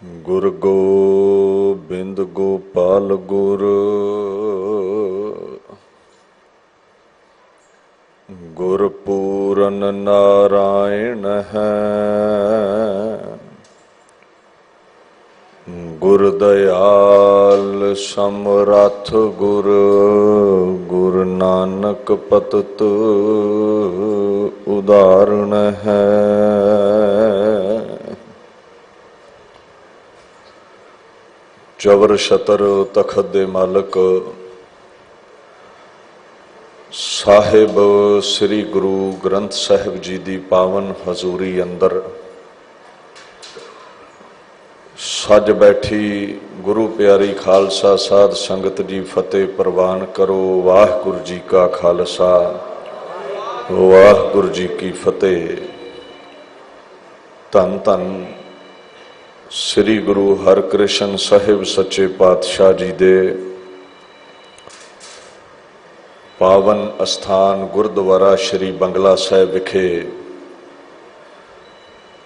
ਗੁਰ ਗੋਬਿੰਦ ਗੋਪਾਲ ਗੁਰ ਗੁਰਪੂਰਨ ਨਾਰਾਇਣ ਹੈ। ਗੁਰ ਦਇਆਲ ਸਮਰੱਥ ਗੁਰ ਗੁਰ ਨਾਨਕ ਪਤਿਤ ਉਦਾਹਰਣ ਹੈ। ਚਵਰ ਛਤਰ ਤਖਤ ਦੇ ਮਾਲਕ ਸਾਹਿਬ ਸ੍ਰੀ ਗੁਰੂ ਗ੍ਰੰਥ ਸਾਹਿਬ ਜੀ ਦੀ ਪਾਵਨ ਹਜ਼ੂਰੀ ਅੰਦਰ ਸੱਜ ਬੈਠੀ ਗੁਰੂ ਪਿਆਰੀ ਖਾਲਸਾ ਸਾਧ ਸੰਗਤ ਜੀ ਫਤਿਹ ਪ੍ਰਵਾਨ ਕਰੋ। ਵਾਹਿਗੁਰੂ ਜੀ ਕਾ ਖਾਲਸਾ ਵਾਹਿਗੁਰੂ ਜੀ ਕੀ ਫਤਿਹ। ਧੰਨ ਧੰਨ ਸ੍ਰੀ ਗੁਰੂ ਹਰਿਕ੍ਰਿਸ਼ਨ ਸਾਹਿਬ ਸੱਚੇ ਪਾਤਸ਼ਾਹ ਜੀ ਦੇ ਪਾਵਨ ਅਸਥਾਨ ਗੁਰਦੁਆਰਾ ਸ਼੍ਰੀ ਬੰਗਲਾ ਸਾਹਿਬ ਵਿਖੇ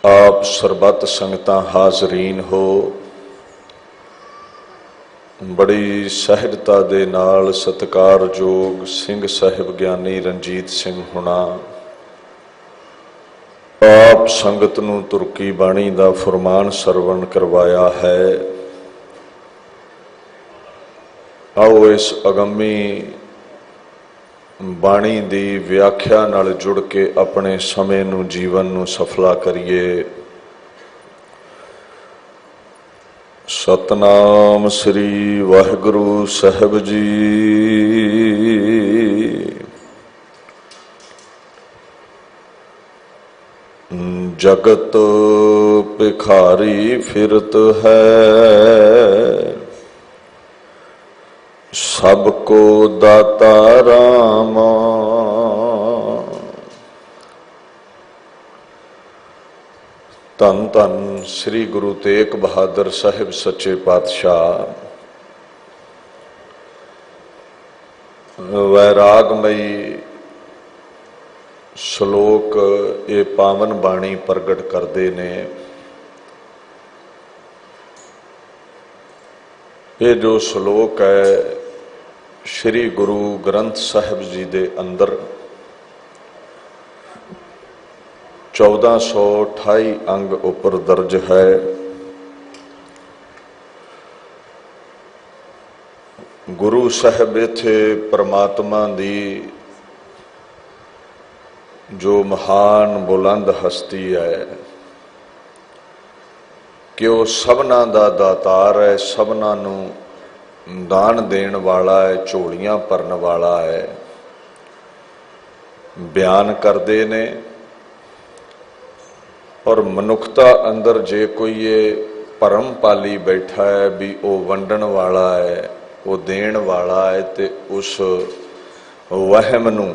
ਆਪ ਸਰਬੱਤ ਸੰਗਤਾਂ ਹਾਜ਼ਰੀਨ ਹੋ। ਬੜੀ ਸਹਿਜਤਾ ਦੇ ਨਾਲ ਸਤਿਕਾਰਯੋਗ ਸਿੰਘ ਸਾਹਿਬ ਗਿਆਨੀ ਰਣਜੀਤ ਸਿੰਘ ਹੁਣਾ ਆਪ ਸੰਗਤ ਨੂੰ ਤੁਰਕੀ ਬਾਣੀ ਦਾ ਫੁਰਮਾਨ ਸਰਵਣ ਕਰਵਾਇਆ ਹੈ। ਆਓ ਇਸ ਅਗੰਮੀ ਬਾਣੀ ਦੀ ਵਿਆਖਿਆ ਨਾਲ ਜੁੜ ਕੇ ਆਪਣੇ ਸਮੇਂ ਨੂੰ ਜੀਵਨ ਨੂੰ ਸਫਲਾ ਕਰੀਏ। ਸਤਨਾਮ ਸ੍ਰੀ ਵਾਹਿਗੁਰੂ ਸਾਹਿਬ ਜੀ। ਜਗਤ ਭਿਖਾਰੀ ਫਿਰਤ ਹੈ, ਸਭ ਕੋ ਦਾਤਾ ਰਾਮ। ਧੰਨ ਧੰਨ ਸ੍ਰੀ ਗੁਰੂ ਤੇਗ ਬਹਾਦਰ ਸਾਹਿਬ ਸੱਚੇ ਪਾਤਸ਼ਾਹ। ਵੈਰਾਗਮਈ ਸ਼ਲੋਕ ਇਹ ਪਾਵਨ ਬਾਣੀ ਪ੍ਰਗਟ ਕਰਦੇ ਨੇ। ਇਹ ਜੋ ਸ਼ਲੋਕ ਹੈ ਸ਼੍ਰੀ ਗੁਰੂ ਗ੍ਰੰਥ ਸਾਹਿਬ ਜੀ ਦੇ ਅੰਦਰ 1428 ਅੰਗ ਉੱਪਰ ਦਰਜ ਹੈ। ਗੁਰੂ ਸਾਹਿਬ ਇੱਥੇ ਪ੍ਰਮਾਤਮਾ ਦੀ ਜੋ ਮਹਾਨ ਬੁਲੰਦ ਹਸਤੀ ਹੈ ਕਿ ਉਹ ਸਭਨਾਂ ਦਾ ਦਾਤਾਰ ਹੈ, ਸਭਨਾਂ ਨੂੰ ਦਾਨ ਦੇਣ ਵਾਲਾ ਹੈ, ਝੋਲੀਆਂ ਭਰਨ ਵਾਲਾ ਹੈ, ਬਿਆਨ ਕਰਦੇ ਨੇ। ਔਰ ਮਨੁੱਖਤਾ ਅੰਦਰ ਜੇ ਕੋਈ ਇਹ ਭਰਮ ਪਾਲੀ ਬੈਠਾ ਹੈ ਵੀ ਉਹ ਵੰਡਣ ਵਾਲਾ ਹੈ, ਉਹ ਦੇਣ ਵਾਲਾ ਹੈ, ਤੇ ਉਸ ਵਹਿਮ ਨੂੰ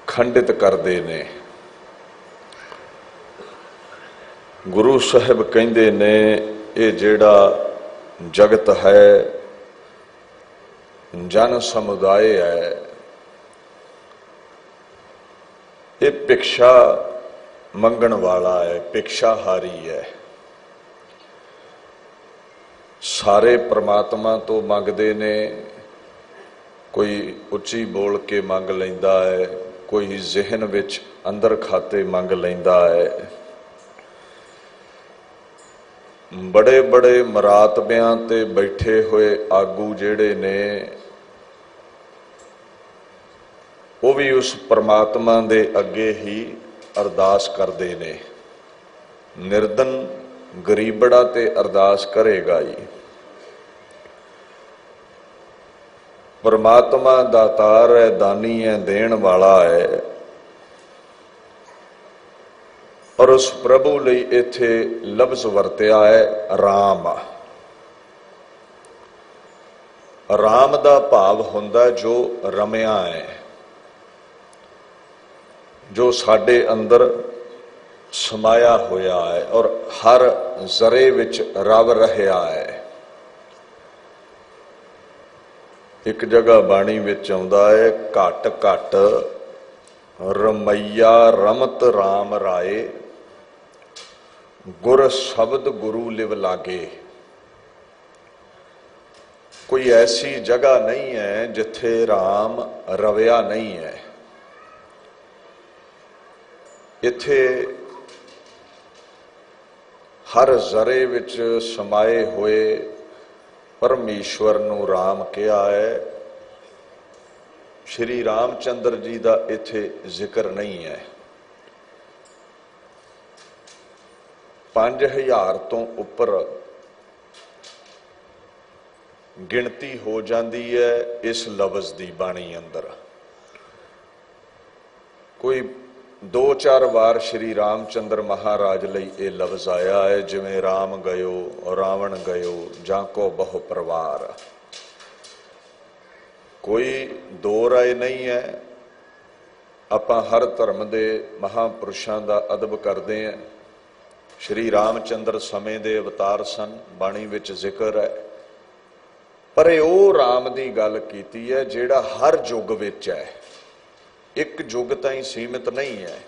ਖੰਡਿਤ ਕਰਦੇ ਨੇ। ਗੁਰੂ ਸਾਹਿਬ ਕਹਿੰਦੇ ਨੇ ਇਹ ਜਿਹੜਾ ਜਗਤ ਹੈ, ਜਨ ਸਮੁਦਾਇ ਹੈ, ਇਹ ਭਿਕਸ਼ਾ ਮੰਗਣ ਵਾਲਾ ਹੈ, ਭਿਕਸ਼ਾਹਾਰੀ ਹੈ। ਸਾਰੇ ਪ੍ਰਮਾਤਮਾ ਤੋਂ ਮੰਗਦੇ ਨੇ। ਕੋਈ ਉੱਚੀ ਬੋਲ ਕੇ ਮੰਗ ਲੈਂਦਾ ਹੈ, ਕੋਈ ਜ਼ਿਹਨ ਵਿੱਚ ਅੰਦਰ ਖਾਤੇ ਮੰਗ ਲੈਂਦਾ ਹੈ। ਬੜੇ ਬੜੇ ਮਰਾਤਬਿਆਂ ਤੇ ਬੈਠੇ ਹੋਏ ਆਗੂ ਜਿਹੜੇ ਨੇ ਉਹ ਵੀ ਉਸ ਪ੍ਰਮਾਤਮਾ ਦੇ ਅੱਗੇ ਹੀ ਅਰਦਾਸ ਕਰਦੇ ਨੇ। ਨਿਰਧਨ ਗਰੀਬੜਾ ਤੇ ਅਰਦਾਸ ਕਰੇਗਾ ਹੀ। ਪਰਮਾਤਮਾ ਦਾਤਾਰ ਹੈ, ਦਾਨੀ ਹੈ, ਦੇਣ ਵਾਲਾ ਹੈ। ਔਰ ਉਸ ਪ੍ਰਭੂ ਲਈ ਇੱਥੇ ਲਫ਼ਜ਼ ਵਰਤਿਆ ਹੈ ਰਾਮ। ਰਾਮ ਦਾ ਭਾਵ ਹੁੰਦਾ ਜੋ ਰਮਿਆ ਹੈ, ਜੋ ਸਾਡੇ ਅੰਦਰ ਸਮਾਇਆ ਹੋਇਆ ਹੈ ਔਰ ਹਰ ਜ਼ਰੇ ਵਿੱਚ ਰਵ ਰਿਹਾ ਹੈ। ਇੱਕ ਜਗ੍ਹਾ ਬਾਣੀ ਵਿੱਚ ਆਉਂਦਾ ਹੈ, ਘਟ ਘਟ ਰਮਈਆ ਰਮਤ ਰਾਮ ਰਾਏ, गुर शब्द गुरु लिव लागे। कोई ऐसी जगह नहीं है जिथे राम रविया नहीं है। इथे हर जरे विच समाए हुए परमेश्वर नूं राम कहा है। श्री रामचंद्र जी का इथे जिक्र नहीं है। 5000 तो उपर गिनती हो जाती है इस लफ्ज की बाणी अंदर। कोई 2-4 बार श्री रामचंद्र महाराज लई ये लफ्ज आया है, जिवें राम गयो रावण गयो जाको बहु परिवार। कोई दो राय नहीं है। आपां हर धर्म के महापुरुषों का अदब करते हैं। श्री रामचंद्र समय के अवतार सन, बाणी विच जिक्र है। पर वो राम की गल कीती है जिहड़ा हर युग विच है, एक युग ताईं सीमित नहीं है,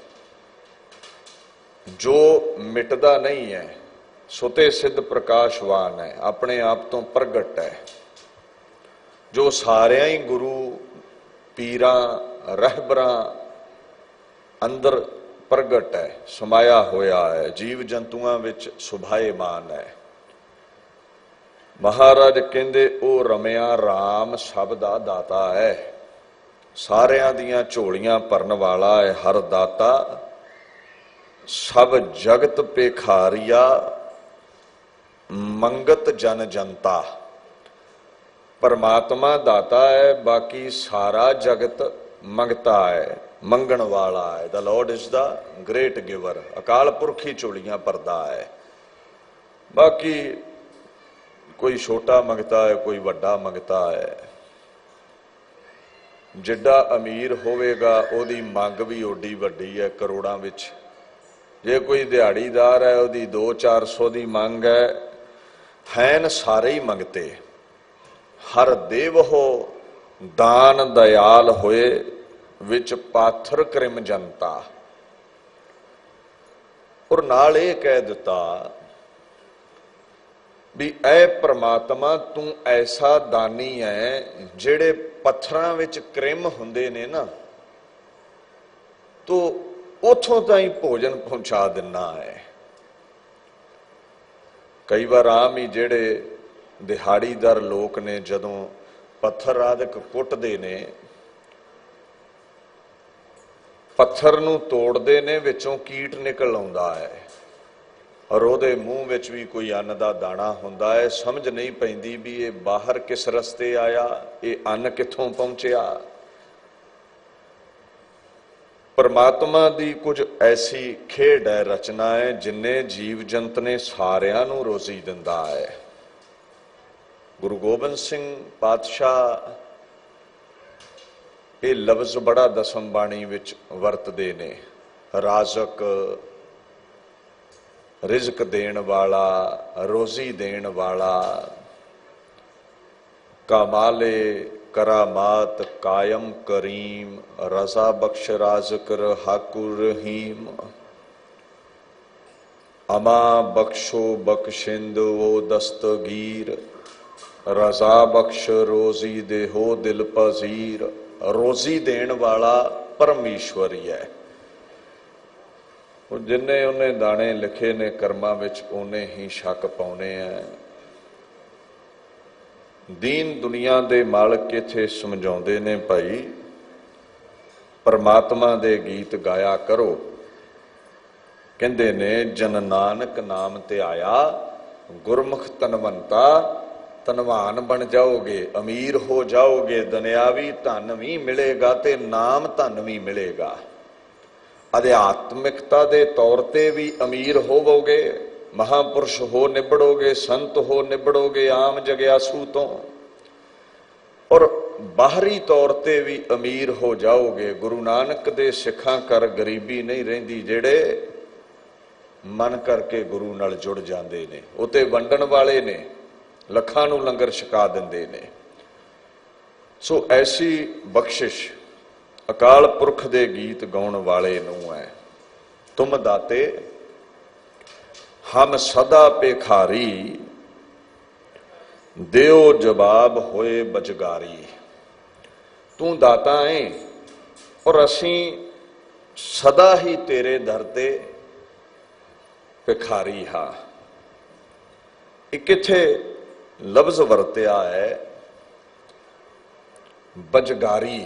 जो मिटदा नहीं है, सुते सिद्ध प्रकाशवान है, अपने आप तो प्रगट है, जो सारिया ही गुरु पीरां रहबरां अंदर प्रगट है, समाया होया है, जीव जंतुआं विच सुभाएमान है। महाराज कहंदे ओ रमिया राम सब दा दाता है, सारियां दियां झोलियां भरन वाला है, हर दाता सब जगत पेखारिया मंगत जन जनता। परमात्मा दाता है, बाकी सारा जगत मंगता है, मंगण वाला है। The Lord is the great giver. अकाल पुरख ही झोलियां भरदा है, बाकी कोई छोटा मंगता है, कोई वड्डा मंगता है। जिड्डा अमीर होवेगा ओदी मंग भी ओडी वड्डी है, करोड़ां विच। जे कोई दिहाड़ीदार है ओदी 200-400 दी मंग हैन सारे ही मंगते। हर देव हो दान दयाल होए, विच पाथर क्रिम जनता। और नाल ये कह दिता भी ऐ परमात्मा तू ऐसा दानी है, जेड़े पत्थरां विच क्रिम हुंदे ने ना, तो उथों ताईं भोजन पहुंचा दिना है। कई बार आम ही जेड़े दिहाड़ीदार लोग ने जदों पत्थर आदਿਕ कुटदे ने, पत्थर नूं तोड़दे ने, विचों कीट निकल आउंदा है और ਉਹਦੇ ਮੂੰਹ ਵਿੱਚ भी कोई अन्न का दाना हुंदा है। समझ नहीं पैंदी भी ये बाहर किस रस्ते आया, ये अन्न कित्थों पहुंचिया। परमात्मा की कुछ ऐसी खेड है, रचना है, जिन्हें जीव जंत ने सारियां नूं रोजी दिंदा है। गुरु गोबिंद सिंह पातशाह ये लफ्ज बड़ा दसम बाणी विच वरतदे ने। राजक, रिजक देण वाला, रोजी देण वाला, कामाले करामात कायम करीम, रजा बख्श राजकर हाकुर रहीम। अमा बख्शो बख्शिंद वो दस्तगीर, रजा बख्श रोजी देहो दिल पजीर। रोजी देण वाला परमेश्वर ही है। जिन्ने उन्हें दाने लिखे ने कर्मां विच उन्ने ही शक पाउने हैं। दीन दुनिया दे मालक इत्थे समझाउंदे ने, भाई परमात्मा दे गीत गाया करो। कहंदे ने जन नानक नाम ते आया, गुरमुख तनवंता। धनवान बन जाओगे, अमीर हो जाओगे, दुनियावी धन भी मिलेगा ते नाम धन भी मिलेगा। अध्यात्मिकता दे तौर ते भी अमीर होवोगे, महापुरुष हो निबड़ोगे, संत हो निबड़ोगे आम जग्यासू तो। और बाहरी तौर ते भी अमीर हो जाओगे। गुरु नानक दे सिखां कर गरीबी नहीं रहिंदी, जेड़े मन करके गुरु नाल जुड़ जांदे ने। उते वंडण वाले ने, लखां नूं लंगर छका दिंदे ने। सो ऐसी बख्शिश अकाल पुरख दे गीत गाउण वाले नूं है। तुम दाते हम सदा भिखारी, दियो जवाब होए बजगारी। तू दाता है और असीं सदा ही तेरे दर ते भिखारी हाँ। एक इत्थे लफ्ज वरत्या है बजगारी।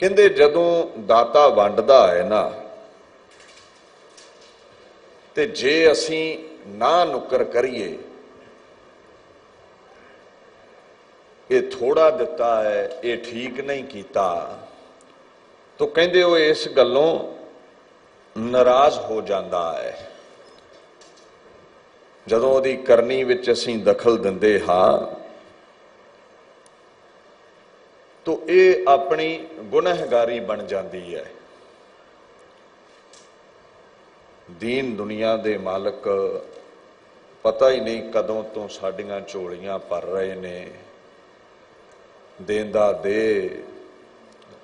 कहंदे जदों दाता वंडदा है ना, ते जे असीं ना नुकर करिए, ये थोड़ा दिता है, ये ठीक नहीं कीता, तो कहंदे वो इस गल्लों नाराज हो जाता है। जदों उहदी करनी विच असीं दखल दिंदे हां, तो ये अपनी गुनहगारी बन जाती है। दीन दुनिया दे मालक पता ही नहीं कदों तो साडियां झोलियां भर रहे ने। देंदा दे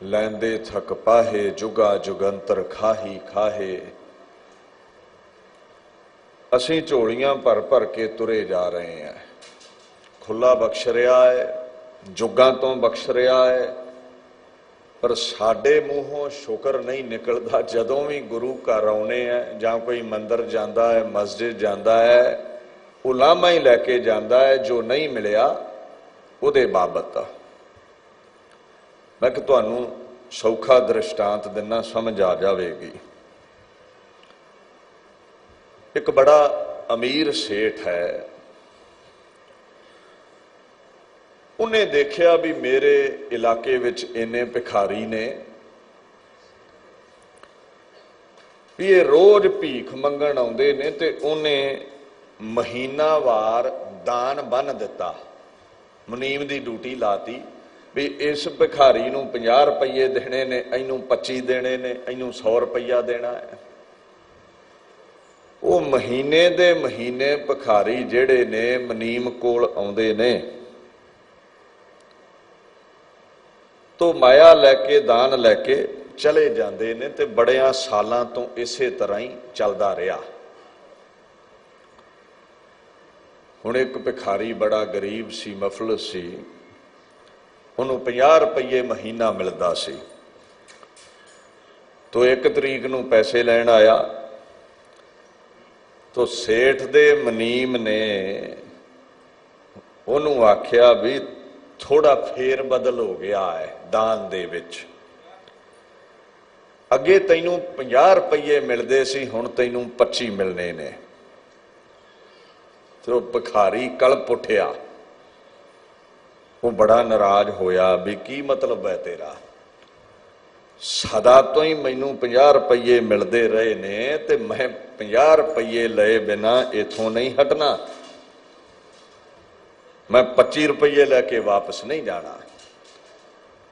लैंदे थक पाहे, जुगा जुगंतर खाही खाहे। असीं झोलियां भर भर के तुरे जा रहे हैं। खुला बख्श रहा है, जुगां तो बख्श रहा है, पर साडे मूहों शुक्र नहीं निकलता। जदों भी गुरु घर आउणे हैं जां कोई मंदिर जांदा है, मस्जिद जांदा है, उलामा ही लैके जांदा है जो नहीं मिलिया उहदे बाबत। मैं कि तुहानूं सौखा दृष्टांत दिना, समझ आ जाएगी। एक बड़ा अमीर सेठ है, उन्हें देखिया भी मेरे इलाके विच इन्ने भिखारी ने भी ये रोज भीख मंगण आउंदे ने, ते उन्हें महीनावार दान बन दिता। मुनीम दी ड्यूटी लाती भी इस भिखारी नूं 50 रुपये देने ने, इनू 25 देने ने, इनू 100 रुपया देना है। वो महीने दे महीने भिखारी जिहड़े ने मुनीम कोल आउंदे ने, तो माया लैके दान लैके चले जाते ने, ते बड़िया सालां तो इसे तरह ही चलता रहा। हुण एक भिखारी बड़ा गरीब सी, मफलस सी, उन्होंने 50 रुपये महीना मिलता सी। तो 1 तरीक नूं पैसे लैण आया, तो सेठ दे मुनीम ने उन्होंने आख्या भी थोड़ा फेर बदल हो गया है दान दे विच। अगे तैनूं 50 रुपये मिलते सी, हुण तैनूं 25 मिलने ने। तो भिखारी कलप उठिया, वो बड़ा नाराज होया भी की मतलब है तेरा, सदा तो ही मैनू 50 रुपये मिलते रहे ने, ते मैं 50 रुपये लए बिना इथों नहीं हटना, मैं 25 रुपये लैके वापस नहीं जाना।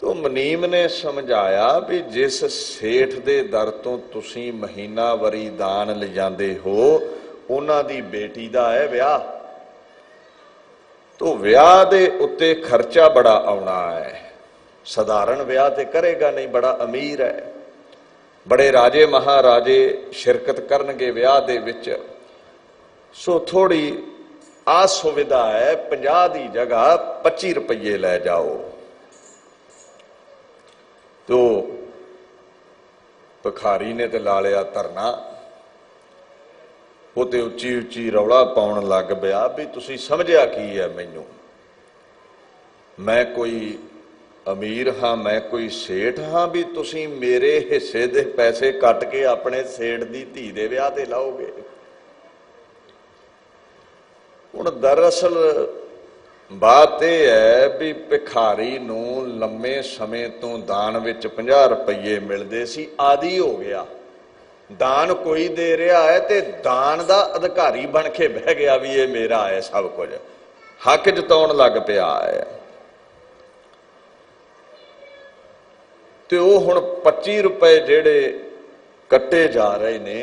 तो मुनीम ने समझाया भी जिस सेठ दे दर तो तुसी महीनावारी दान ले जाते हो, उन्हां दी बेटी दा है विआह, तो विआह दे उत्ते खर्चा बड़ा आउणा है। सधारण विआह ते करेगा नहीं, बड़ा अमीर है, बड़े राजे महाराजे शिरकत करनगे विआह दे विच, सो थोड़ी असुविधा है, 50 की जगह 25 रुपये लै जाओ। तो भिखारी ने तो ला लिया धरना, वो तो उच्ची उच्ची रौला पाउण लग पिया भी तुसी समझिया की है मैनू, मैं कोई अमीर हाँ, मैं कोई सेठ हाँ भी तुसी मेरे हिस्से दे पैसे कट के अपने सेठ दी धी दे विआह ते लाओगे। हुण दरअसल बात यह है भी भिखारी नूं लंबे समय तो दान विच 50 रुपये मिलते सी, आदि हो गया। दान कोई दे रहा है ते दान दा अधिकारी बन के बह गया भी ये मेरा है, सब कुछ हक जताउण लग पिया है। ते वो हुण 25 रुपए जिहड़े कट्टे जा रहे ने,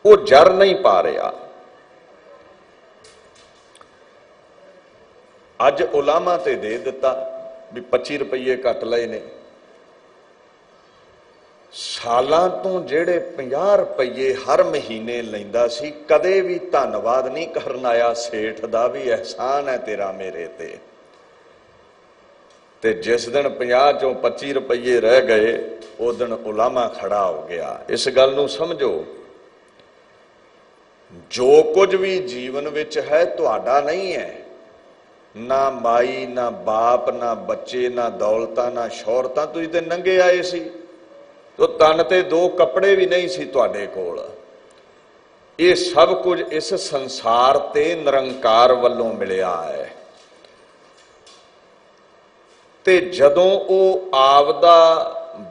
वो जर नहीं पा रहा। अज उलामा ते दे दिता भी 25 रुपये कट लए ने, ਸਾਲਾਂ ਤੋਂ ਜਿਹੜੇ 50 ਰੁਪਏ ਹਰ ਮਹੀਨੇ ਲੈਂਦਾ ਸੀ, ਕਦੇ ਵੀ ਧੰਨਵਾਦ ਨਹੀਂ ਕਰਨ ਆਇਆ ਸੇਠ ਦਾ ਵੀ ਅਹਿਸਾਨ ਹੈ ਤੇਰਾ ਮੇਰੇ ਤੇ ਜਿਸ ਦਿਨ 50 ਚੋਂ 25 ਰੁਪਏ ਰਹਿ ਗਏ ਉਸ ਦਿਨ ਉਲਾਮਾ ਖੜਾ ਹੋ ਗਿਆ। ਇਸ ਗੱਲ ਨੂੰ ਸਮਝੋ, ਜੋ ਕੁਝ ਵੀ ਜੀਵਨ ਵਿੱਚ ਹੈ ਤੁਹਾਡਾ ਨਹੀਂ ਹੈ। ਨਾ ਮਾਈ, ਨਾ ਬਾਪ, ਨਾ ਬੱਚੇ, ਨਾ ਦੌਲਤਾਂ, ਨਾ ਸ਼ੌਹਰਤਾਂ। ਤੁਸੀਂ ਤੇ ਨੰਗੇ ਆਏ ਸੀ, ਤੋ ਤਨ ਤੇ 2 ਕੱਪੜੇ ਵੀ ਨਹੀਂ ਸੀ ਤੁਹਾਡੇ ਕੋਲ। ਇਹ ਸਭ ਕੁਝ ਇਸ ਸੰਸਾਰ ਤੇ ਨਿਰੰਕਾਰ ਵੱਲੋਂ ਮਿਲਿਆ ਹੈ। ਤੇ ਜਦੋਂ ਉਹ ਆਪਦਾ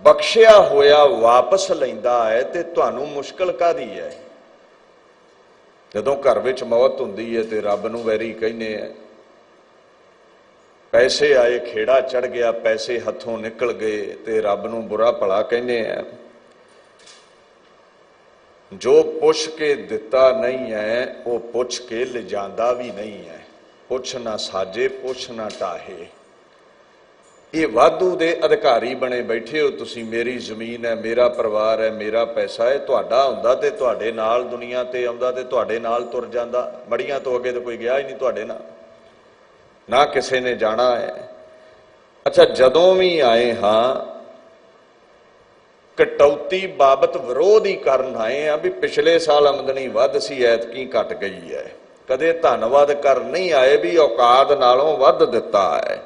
ਬਖਸ਼ਿਆ ਹੋਇਆ ਵਾਪਸ ਲੈਂਦਾ ਹੈ ਤੇ ਤੁਹਾਨੂੰ ਮੁਸ਼ਕਲ ਕਾਹਦੀ ਹੈ? ਜਦੋਂ ਘਰ ਵਿੱਚ ਮੌਤ ਹੁੰਦੀ ਹੈ ਤੇ ਰੱਬ ਨੂੰ ਵੈਰੀ ਕਹਿੰਦੇ ਆ, ਪੈਸੇ ਆਏ ਖੇੜਾ ਚੜ ਗਿਆ, ਪੈਸੇ ਹੱਥੋਂ ਨਿਕਲ ਗਏ ਤੇ ਰੱਬ ਨੂੰ ਬੁਰਾ ਭਲਾ ਕਹਿੰਦੇ ਆ। ਜੋ ਪੁੱਛ ਕੇ ਦਿੱਤਾ ਨਹੀਂ ਹੈ ਉਹ ਪੁੱਛ ਕੇ ਲਿਜਾਂਦਾ ਵੀ ਨਹੀਂ ਹੈ। ਪੁੱਛ ਨਾ ਸਾਜੇ, ਪੁੱਛ ਨਾ ਟਾਹੇ। ਇਹ ਵਾਧੂ ਦੇ ਅਧਿਕਾਰੀ ਬਣੇ ਬੈਠੇ ਹੋ ਤੁਸੀਂ। ਮੇਰੀ ਜ਼ਮੀਨ ਹੈ, ਮੇਰਾ ਪਰਿਵਾਰ ਹੈ, ਮੇਰਾ ਪੈਸਾ ਹੈ। ਤੁਹਾਡਾ ਹੁੰਦਾ ਤੇ ਤੁਹਾਡੇ ਨਾਲ ਦੁਨੀਆ ਤੇ ਆਉਂਦਾ ਤੇ ਤੁਹਾਡੇ ਨਾਲ ਤੁਰ ਜਾਂਦਾ। ਮੜੀਆਂ ਤੋਂ ਅੱਗੇ ਤਾਂ ਕੋਈ ਗਿਆ ਹੀ ਨਹੀਂ ਤੁਹਾਡੇ ਨਾਲ, ਨਾ ਕਿਸੇ ਨੇ ਜਾਣਾ ਹੈ। ਅੱਛਾ, ਜਦੋਂ ਵੀ ਆਏ ਹਾਂ ਕਟੌਤੀ ਬਾਬਤ ਵਿਰੋਧ ਹੀ ਕਰਨ ਆਏ ਆ ਵੀ ਪਿਛਲੇ ਸਾਲ ਆਮਦਨੀ ਵੱਧ ਸੀ, ਐਤਕੀ ਘਟ ਗਈ ਹੈ। ਕਦੇ ਧੰਨਵਾਦ ਕਰ ਨਹੀਂ ਆਏ ਵੀ ਔਕਾਤ ਨਾਲੋਂ ਵੱਧ ਦਿੱਤਾ ਹੈ।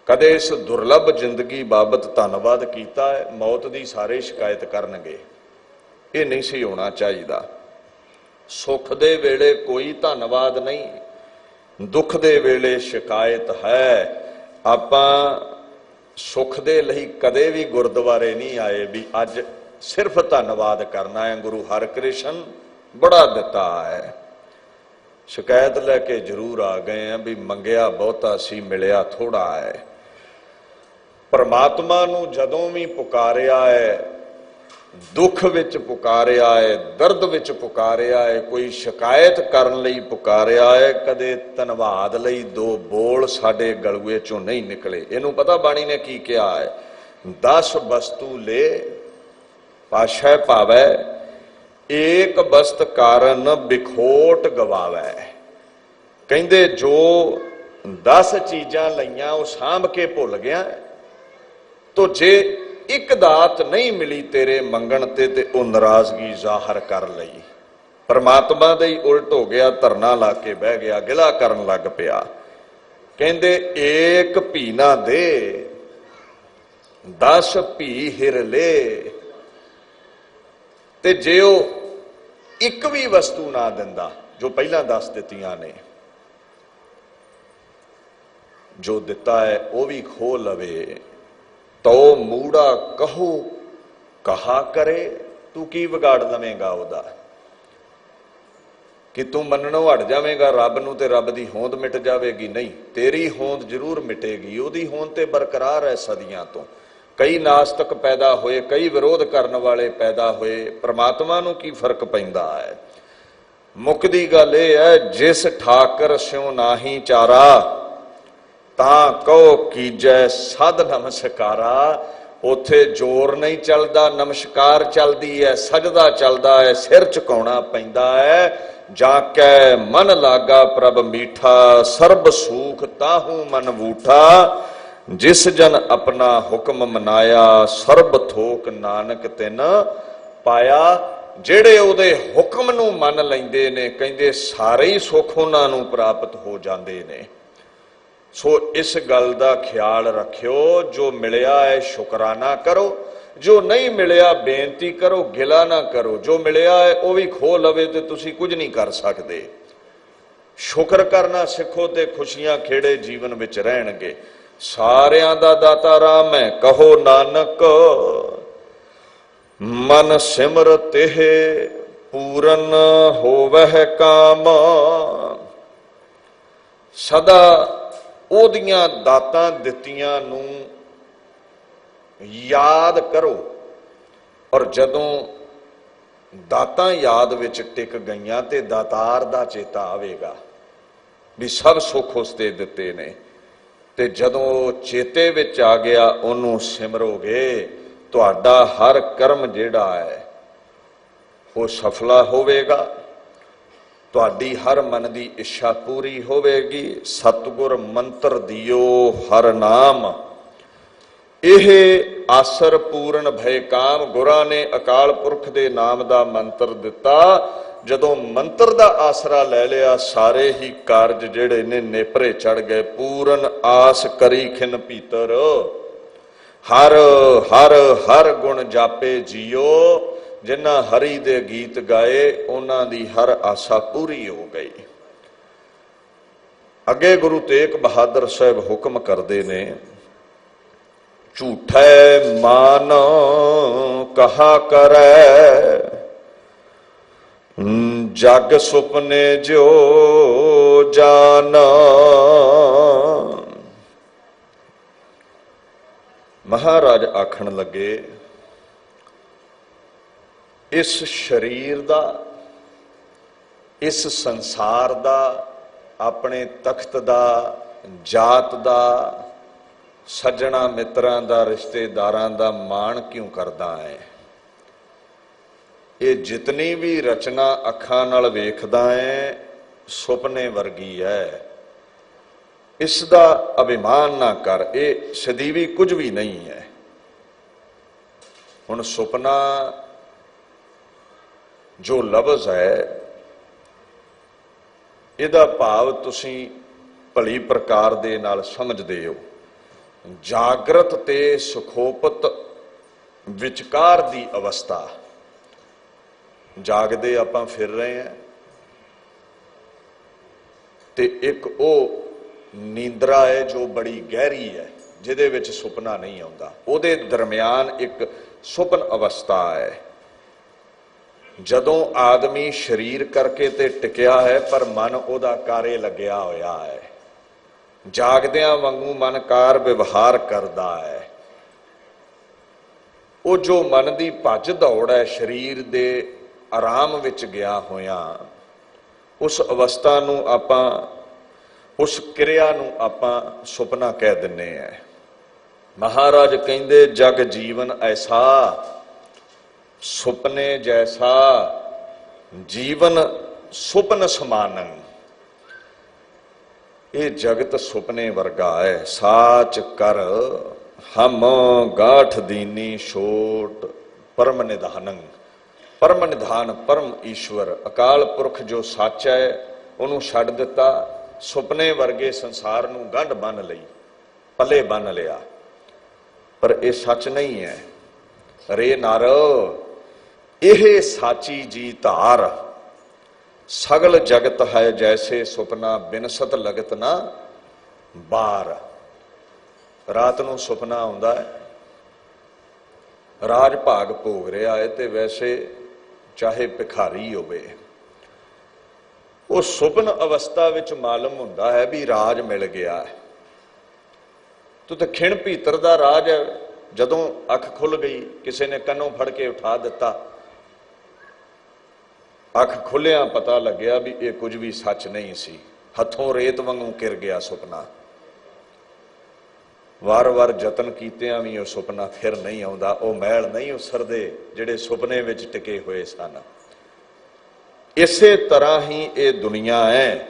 ਕਦੇ ਇਸ ਦੁਰਲਭ ਜ਼ਿੰਦਗੀ ਬਾਬਤ ਧੰਨਵਾਦ ਕੀਤਾ ਹੈ? ਮੌਤ ਦੀ ਸਾਰੇ ਸ਼ਿਕਾਇਤ ਕਰਨਗੇ। ਇਹ ਨਹੀਂ ਸੀ ਹੋਣਾ ਚਾਹੀਦਾ। ਸੁੱਖ ਦੇ ਵੇਲੇ ਕੋਈ ਧੰਨਵਾਦ ਨਹੀਂ, ਦੁੱਖ ਦੇ ਵੇਲੇ ਸ਼ਿਕਾਇਤ ਹੈ। ਆਪਾਂ ਸੁੱਖ ਦੇ ਲਈ ਕਦੇ ਵੀ ਗੁਰਦੁਆਰੇ ਨਹੀਂ ਆਏ ਵੀ ਅੱਜ ਸਿਰਫ ਧੰਨਵਾਦ ਕਰਨਾ ਹੈ, ਗੁਰੂ ਹਰਿਕ੍ਰਿਸ਼ਨ ਬੜਾ ਦਿੱਤਾ ਹੈ। ਸ਼ਿਕਾਇਤ ਲੈ ਕੇ ਜ਼ਰੂਰ ਆ ਗਏ ਆ ਵੀ ਮੰਗਿਆ ਬਹੁਤਾ ਸੀ, ਮਿਲਿਆ ਥੋੜਾ ਹੈ। ਪਰਮਾਤਮਾ ਨੂੰ ਜਦੋਂ ਵੀ ਪੁਕਾਰਿਆ ਹੈ, ਦੁੱਖ ਵਿੱਚ ਪੁਕਾਰਿਆ ਹੈ, ਦਰਦ ਵਿੱਚ ਪੁਕਾਰਿਆ ਹੈ, ਕੋਈ ਸ਼ਿਕਾਇਤ ਕਰਨ ਲਈ ਪੁਕਾਰਿਆ ਹੈ, ਕਦੇ ਧੰਨਵਾਦ ਲਈ 2 ਬੋਲ ਸਾਡੇ ਗਲੂਏ ਚੋਂ ਨਹੀਂ ਨਿਕਲੇ। ਇਹਨੂੰ ਪਤਾ ਬਾਣੀ ਨੇ ਕੀ ਕਿਹਾ ਹੈ? 10 ਵਸਤੂ ਲੈ ਪਾਸ਼ੈ ਭਾਵੈ, ਏਕ ਵਸਤ ਕਾਰਨ ਬਿਖੋਟ ਗਵਾਵੈ। ਕਹਿੰਦੇ ਜੋ 10 ਚੀਜ਼ਾਂ ਲਈਆਂ ਉਹ ਸਾਂਭ ਕੇ ਭੁੱਲ ਗਿਆ, ਤੋ ਜੇ ਇੱਕ ਦਾਤ ਨਹੀਂ ਮਿਲੀ ਤੇਰੇ ਮੰਗਣ ਤੇ ਉਹ ਨਾਰਾਜ਼ਗੀ ਜ਼ਾਹਰ ਕਰ ਲਈ। ਪਰਮਾਤਮਾ ਦੇ ਹੀ ਉਲਟ ਹੋ ਗਿਆ, ਧਰਨਾ ਲਾ ਕੇ ਬਹਿ ਗਿਆ, ਗਿਲਾ ਕਰਨ ਲੱਗ ਪਿਆ। ਕਹਿੰਦੇ ਏਕ ਭੀ ਨਾ ਦੇ 10 ਭੀ ਹਿਰ ਲੈ। ਤੇ ਜੇ ਉਹ ਇੱਕ ਵੀ ਵਸਤੂ ਨਾ ਦਿੰਦਾ ਜੋ ਪਹਿਲਾਂ 10 ਦਿੱਤੀਆਂ ਨੇ, ਜੋ ਦਿੱਤਾ ਹੈ ਉਹ ਵੀ ਖੋਹ ਲਵੇ। ਤੋ ਮੂੜਾ ਕਹੋ ਕਹਾ ਕਰੇ, ਤੂੰ ਕੀ ਵਿਗਾੜ ਲਵੇਂਗਾ ਉਹਦਾ? ਕਿ ਤੂੰ ਮੰਨਣੋਂ ਹਟ ਜਾਵੇਂਗਾ ਰੱਬ ਨੂੰ ਤੇ ਰੱਬ ਦੀ ਹੋਂਦ ਮਿਟ ਜਾਵੇਗੀ? ਨਹੀਂ, ਤੇਰੀ ਹੋਂਦ ਜ਼ਰੂਰ ਮਿਟੇਗੀ। ਉਹਦੀ ਹੋਂਦ ਤੇ ਬਰਕਰਾਰ ਹੈ ਸਦੀਆਂ ਤੋਂ। ਕਈ ਨਾਸਤਕ ਪੈਦਾ ਹੋਏ, ਕਈ ਵਿਰੋਧ ਕਰਨ ਵਾਲੇ ਪੈਦਾ ਹੋਏ, ਪਰਮਾਤਮਾ ਨੂੰ ਕੀ ਫਰਕ ਪੈਂਦਾ ਹੈ? ਮੁੱਕਦੀ ਗੱਲ ਇਹ ਹੈ, ਜਿਸ ਠਾਕਰ ਸਿਉ ਨਾਹੀ ਚਾਰਾ ਤਾਂ ਕਹੋ ਕੀਜੈ ਸਦ ਨਮਸਕਾਰਾ। ਉੱਥੇ ਜ਼ੋਰ ਨਹੀਂ ਚੱਲਦਾ, ਨਮਸਕਾਰ ਚੱਲਦੀ ਹੈ, ਸਜਦਾ ਚੱਲਦਾ ਹੈ, ਸਿਰ ਝੁਕਾਉਣਾ ਪੈਂਦਾ ਹੈ। ਜਾਂ ਕੈ ਮਨ ਲਾਗਾ ਪ੍ਰਭ ਮੀਠਾ, ਸਰਬ ਸੂਖ ਤਾਹੂ ਮਨ ਬੂਠਾ। ਜਿਸ ਜਨ ਆਪਣਾ ਹੁਕਮ ਮਨਾਇਆ, ਸਰਬ ਥੋਕ ਨਾਨਕ ਤਿਨ ਪਾਇਆ। ਜਿਹੜੇ ਉਹਦੇ ਹੁਕਮ ਨੂੰ ਮੰਨ ਲੈਂਦੇ ਨੇ, ਕਹਿੰਦੇ ਸਾਰੇ ਹੀ ਸੁੱਖ ਉਹਨਾਂ ਨੂੰ ਪ੍ਰਾਪਤ ਹੋ ਜਾਂਦੇ ਨੇ। ਸੋ ਇਸ ਗੱਲ ਦਾ ਖਿਆਲ ਰੱਖਿਓ, ਜੋ ਮਿਲਿਆ ਹੈ ਸ਼ੁਕਰਾਨਾ ਕਰੋ, ਜੋ ਨਹੀਂ ਮਿਲਿਆ ਬੇਨਤੀ ਕਰੋ, ਗਿਲਾ ਨਾ ਕਰੋ। ਜੋ ਮਿਲਿਆ ਹੈ ਉਹ ਵੀ ਖੋਹ ਲਵੇ ਤੇ ਤੁਸੀਂ ਕੁਝ ਨਹੀਂ ਕਰ ਸਕਦੇ। ਸ਼ੁਕਰ ਕਰਨਾ ਸਿੱਖੋ ਤੇ ਖੁਸ਼ੀਆਂ ਖੇੜੇ ਜੀਵਨ ਵਿੱਚ ਰਹਿਣਗੇ। ਸਾਰਿਆਂ ਦਾ ਦਾਤਾ ਰਾਮ ਹੈ, ਕਹੋ ਨਾਨਕ ਮਨ ਸਿਮਰ ਤਿਹ ਪੂਰਨ ਹੋਵਹਿ ਕਾਮ। ਸਦਾ ਉਹਦੀਆਂ ਦਾਤਾਂ ਦਿੱਤੀਆਂ ਨੂੰ ਯਾਦ ਕਰੋ, ਔਰ ਜਦੋਂ ਦਾਤਾਂ ਯਾਦ ਵਿੱਚ ਟਿਕ ਗਈਆਂ ਤੇ ਦਾਤਾਰ ਦਾ ਚੇਤਾ ਆਵੇਗਾ ਵੀ ਸਭ ਸੁੱਖ ਉਸ ਤੇ ਦਿੱਤੇ ਨੇ। ਤੇ ਜਦੋਂ ਚੇਤੇ ਵਿੱਚ ਆ ਗਿਆ, ਉਹਨੂੰ ਸਿਮਰੋਗੇ ਤੁਹਾਡਾ ਹਰ ਕਰਮ ਜਿਹੜਾ ਹੈ ਉਹ ਸਫਲਾ ਹੋਵੇਗਾ, ਤੁਹਾਡੀ ਹਰ ਮਨ ਦੀ ਇੱਛਾ ਪੂਰੀ ਹੋਵੇਗੀ। ਸਤਿਗੁਰ ਮੰਤਰ ਦਿਓ ਹਰ ਨਾਮ, ਇਹ ਆਸਰ ਪੂਰਨ ਭੈ ਕਾਮ। ਗੁਰਾਂ ਨੇ ਅਕਾਲ ਪੁਰਖ ਦੇ ਨਾਮ ਦਾ ਮੰਤਰ ਦਿੱਤਾ। ਜਦੋਂ ਮੰਤਰ ਦਾ ਆਸਰਾ ਲੈ ਲਿਆ, ਸਾਰੇ ਹੀ ਕਾਰਜ ਜਿਹੜੇ ਨੇ ਨੇਪਰੇ ਚੜ ਗਏ। ਪੂਰਨ ਆਸ ਕਰੀ ਖਿਨ ਭੀਤਰ, ਹਰ ਹਰ ਹਰ ਗੁਣ ਜਾਪੇ ਜੀਓ। ਜਿਨ੍ਹਾਂ ਹਰੀ ਦੇ ਗੀਤ ਗਾਏ ਉਹਨਾਂ ਦੀ ਹਰ ਆਸਾ ਪੂਰੀ ਹੋ ਗਈ। ਅੱਗੇ ਗੁਰੂ ਤੇਗ ਬਹਾਦਰ ਸਾਹਿਬ ਹੁਕਮ ਕਰਦੇ ਨੇ, ਝੂਠੈ ਮਾਨ ਕਹਾ ਕਰੈ, ਜਗ ਸੁਪਨੇ ਜੋ ਜਾਨ। ਮਹਾਰਾਜ ਆਖਣ ਲੱਗੇ, ਇਸ ਸਰੀਰ ਦਾ, ਇਸ ਸੰਸਾਰ ਦਾ, ਆਪਣੇ ਤਖਤ ਦਾ, ਜਾਤ ਦਾ, ਸੱਜਣਾ ਮਿੱਤਰਾਂ ਦਾ, ਰਿਸ਼ਤੇਦਾਰਾਂ ਦਾ ਮਾਣ ਕਿਉਂ ਕਰਦਾ ਹੈ? ਇਹ ਜਿਤਨੀ ਵੀ ਰਚਨਾ ਅੱਖਾਂ ਨਾਲ ਵੇਖਦਾ ਹੈ ਸੁਪਨੇ ਵਰਗੀ ਹੈ। ਇਸ ਦਾ ਅਭਿਮਾਨ ਨਾ ਕਰ, ਇਹ ਸਦੀਵੀ ਕੁਝ ਵੀ ਨਹੀਂ ਹੈ। ਹੁਣ ਸੁਪਨਾ ਜੋ ਲਫ਼ਜ਼ ਹੈ, ਇਹਦਾ ਭਾਵ ਤੁਸੀਂ ਭਲੀ ਪ੍ਰਕਾਰ ਦੇ ਨਾਲ ਸਮਝਦੇ ਹੋ। ਜਾਗਰਤ ਤੇ ਸੁਖੋਪਤ ਵਿਚਕਾਰ ਦੀ ਅਵਸਥਾ। ਜਾਗਦੇ ਆਪਾਂ ਫਿਰ ਰਹੇ ਹਾਂ, ਤੇ ਇੱਕ ਉਹ ਨੀਂਦਰਾ ਹੈ ਜੋ ਬੜੀ ਗਹਿਰੀ ਹੈ, ਜਿਹਦੇ ਵਿੱਚ ਸੁਪਨਾ ਨਹੀਂ ਆਉਂਦਾ। ਉਹਦੇ ਦਰਮਿਆਨ ਇੱਕ ਸੁਪਨ ਅਵਸਥਾ ਹੈ। ਜਦੋਂ ਆਦਮੀ ਸਰੀਰ ਕਰਕੇ ਤੇ ਟਿਕਿਆ ਹੈ, ਪਰ ਮਨ ਉਹਦਾ ਕਾਰੇ ਲੱਗਿਆ ਹੋਇਆ ਹੈ। ਜਾਗਦਿਆਂ ਵਾਂਗੂ ਮਨ ਕਾਰ ਵਿਵਹਾਰ ਕਰਦਾ ਹੈ। ਉਹ ਜੋ ਮਨ ਦੀ ਭੱਜ ਦੌੜ ਹੈ, ਸਰੀਰ ਦੇ ਆਰਾਮ ਵਿੱਚ ਗਿਆ ਹੋਇਆ, ਉਸ ਅਵਸਥਾ ਨੂੰ ਆਪਾਂ, ਉਸ ਕਿਰਿਆ ਨੂੰ ਆਪਾਂ ਸੁਪਨਾ ਕਹਿ ਦਿੰਦੇ ਹਾਂ। ਮਹਾਰਾਜ ਕਹਿੰਦੇ, ਜਗ ਜੀਵਨ ਐਸਾ ਸੁਪਨੇ ਜੈਸਾ, ਜੀਵਨ ਸੁਪਨ ਸਮਾਨੰ। ਇਹ ਜਗਤ ਸੁਪਨੇ ਵਰਗਾ ਹੈ। ਸਾਚ ਕਰ ਹਮ ਗਾਠ ਦੀਨੀ ਛੋਟ ਪਰਮ ਨਿਧਾਨੰ। ਪਰਮ ਨਿਧਾਨ, ਪਰਮ ਈਸ਼ਵਰ, ਅਕਾਲ ਪੁਰਖ ਜੋ ਸੱਚ ਹੈ, ਉਹਨੂੰ ਛੱਡ ਦਿੱਤਾ। ਸੁਪਨੇ ਵਰਗੇ ਸੰਸਾਰ ਨੂੰ ਗੰਢ ਬੰਨ ਲਈ, ਪੱਲੇ ਬੰਨ ਲਿਆ, ਪਰ ਇਹ ਸੱਚ ਨਹੀਂ ਹੈ। ਰੇ ਨਰ, ਇਹ ਸਾਚੀ ਜੀ ਧਾਰ। ਸਗਲ ਜਗਤ ਹੈ ਜੈਸੇ ਸੁਪਨਾ, ਬਿਨਸਤ ਲਗਤ ਨਾ ਬਾਰ। ਰਾਤ ਨੂੰ ਸੁਪਨਾ ਆਉਂਦਾ ਹੈ, ਰਾਜ ਭਾਗ ਭੋਗ ਰਿਹਾ ਹੈ, ਤੇ ਵੈਸੇ ਚਾਹੇ ਭਿਖਾਰੀ ਹੋਵੇ, ਉਹ ਸੁਪਨ ਅਵਸਥਾ ਵਿੱਚ ਮਾਲੂਮ ਹੁੰਦਾ ਹੈ ਵੀ ਰਾਜ ਮਿਲ ਗਿਆ ਹੈ। ਤੂੰ ਤਾਂ ਖਿਣ ਭੀਤਰ ਦਾ ਰਾਜ ਹੈ। ਜਦੋਂ ਅੱਖ ਖੁੱਲ ਗਈ, ਕਿਸੇ ਨੇ ਕੰਨੋਂ ਫੜ ਕੇ ਉਠਾ ਦਿੱਤਾ, ਅੱਖ ਖੁੱਲਿਆਂ ਪਤਾ ਲੱਗਿਆ ਵੀ ਇਹ ਕੁਝ ਵੀ ਸੱਚ ਨਹੀਂ ਸੀ। ਹੱਥੋਂ ਰੇਤ ਵਾਂਗੂ ਕਿਰ ਗਿਆ ਸੁਪਨਾ। ਵਾਰ-ਵਾਰ ਯਤਨ ਕੀਤਿਆਂ ਵੀ ਉਹ ਸੁਪਨਾ ਫਿਰ ਨਹੀਂ ਆਉਂਦਾ। ਉਹ ਮੈਲ ਨਹੀਂ ਉਸਰਦੇ ਜਿਹੜੇ ਸੁਪਨੇ ਵਿੱਚ ਟਿਕੇ ਹੋਏ ਸਨ। ਇਸੇ ਤਰ੍ਹਾਂ ਹੀ ਇਹ ਦੁਨੀਆ ਹੈ।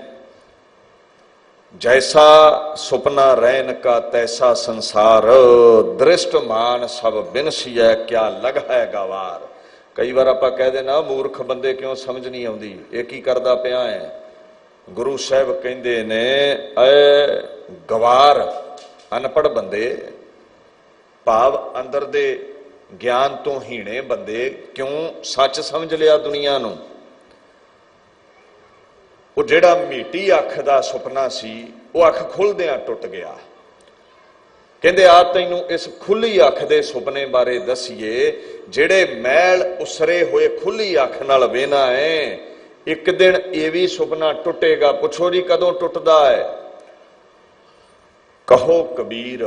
ਜੈਸਾ ਸੁਪਨਾ ਰਹਿਨ ਕਾ ਤੈਸਾ ਸੰਸਾਰ, ਦ੍ਰਿਸ਼ਟਮਾਨ ਸਭ ਬਿਨਸੀਐ ਕਿਆ ਲਗ ਹੈ ਗਵਾਰ। ਕਈ ਵਾਰ ਆਪਾਂ ਕਹਿ ਦੇਣਾ, ਮੂਰਖ ਬੰਦੇ ਕਿਉਂ ਸਮਝ ਨਹੀਂ ਆਉਂਦੀ, ਇਹ ਕੀ ਕਰਦਾ ਪਿਆ ਹੈ। ਗੁਰੂ ਸਾਹਿਬ ਕਹਿੰਦੇ ਨੇ, ਐ ਗਵਾਰ, ਅਨਪੜ੍ਹ ਬੰਦੇ, ਭਾਵ ਅੰਦਰ ਦੇ ਗਿਆਨ ਤੋਂ ਹੀਣੇ ਬੰਦੇ, ਕਿਉਂ ਸੱਚ ਸਮਝ ਲਿਆ ਦੁਨੀਆ ਨੂੰ। ਉਹ ਜਿਹੜਾ ਮੀਟੀ ਅੱਖ ਦਾ ਸੁਪਨਾ ਸੀ, ਉਹ ਅੱਖ ਖੁੱਲਦਿਆਂ ਟੁੱਟ ਗਿਆ। ਕਹਿੰਦੇ, ਆ ਤੈਨੂੰ ਇਸ ਖੁੱਲੀ ਅੱਖ ਦੇ ਸੁਪਨੇ ਬਾਰੇ ਦਸੀਏ। ਜਿਹੜੇ ਮੈਲ ਉਸਰੇ ਹੋਏ ਖੁੱਲੀ ਅੱਖ ਨਾਲ ਵੇਨਾ ਹੈ, ਇੱਕ ਦਿਨ ਇਹ ਵੀ ਸੁਪਨਾ ਟੁੱਟੇਗਾ। ਪੁੱਛੋ ਜੀ ਕਦੋਂ ਟੁੱਟਦਾ ਹੈ? ਕਹੋ ਕਬੀਰ,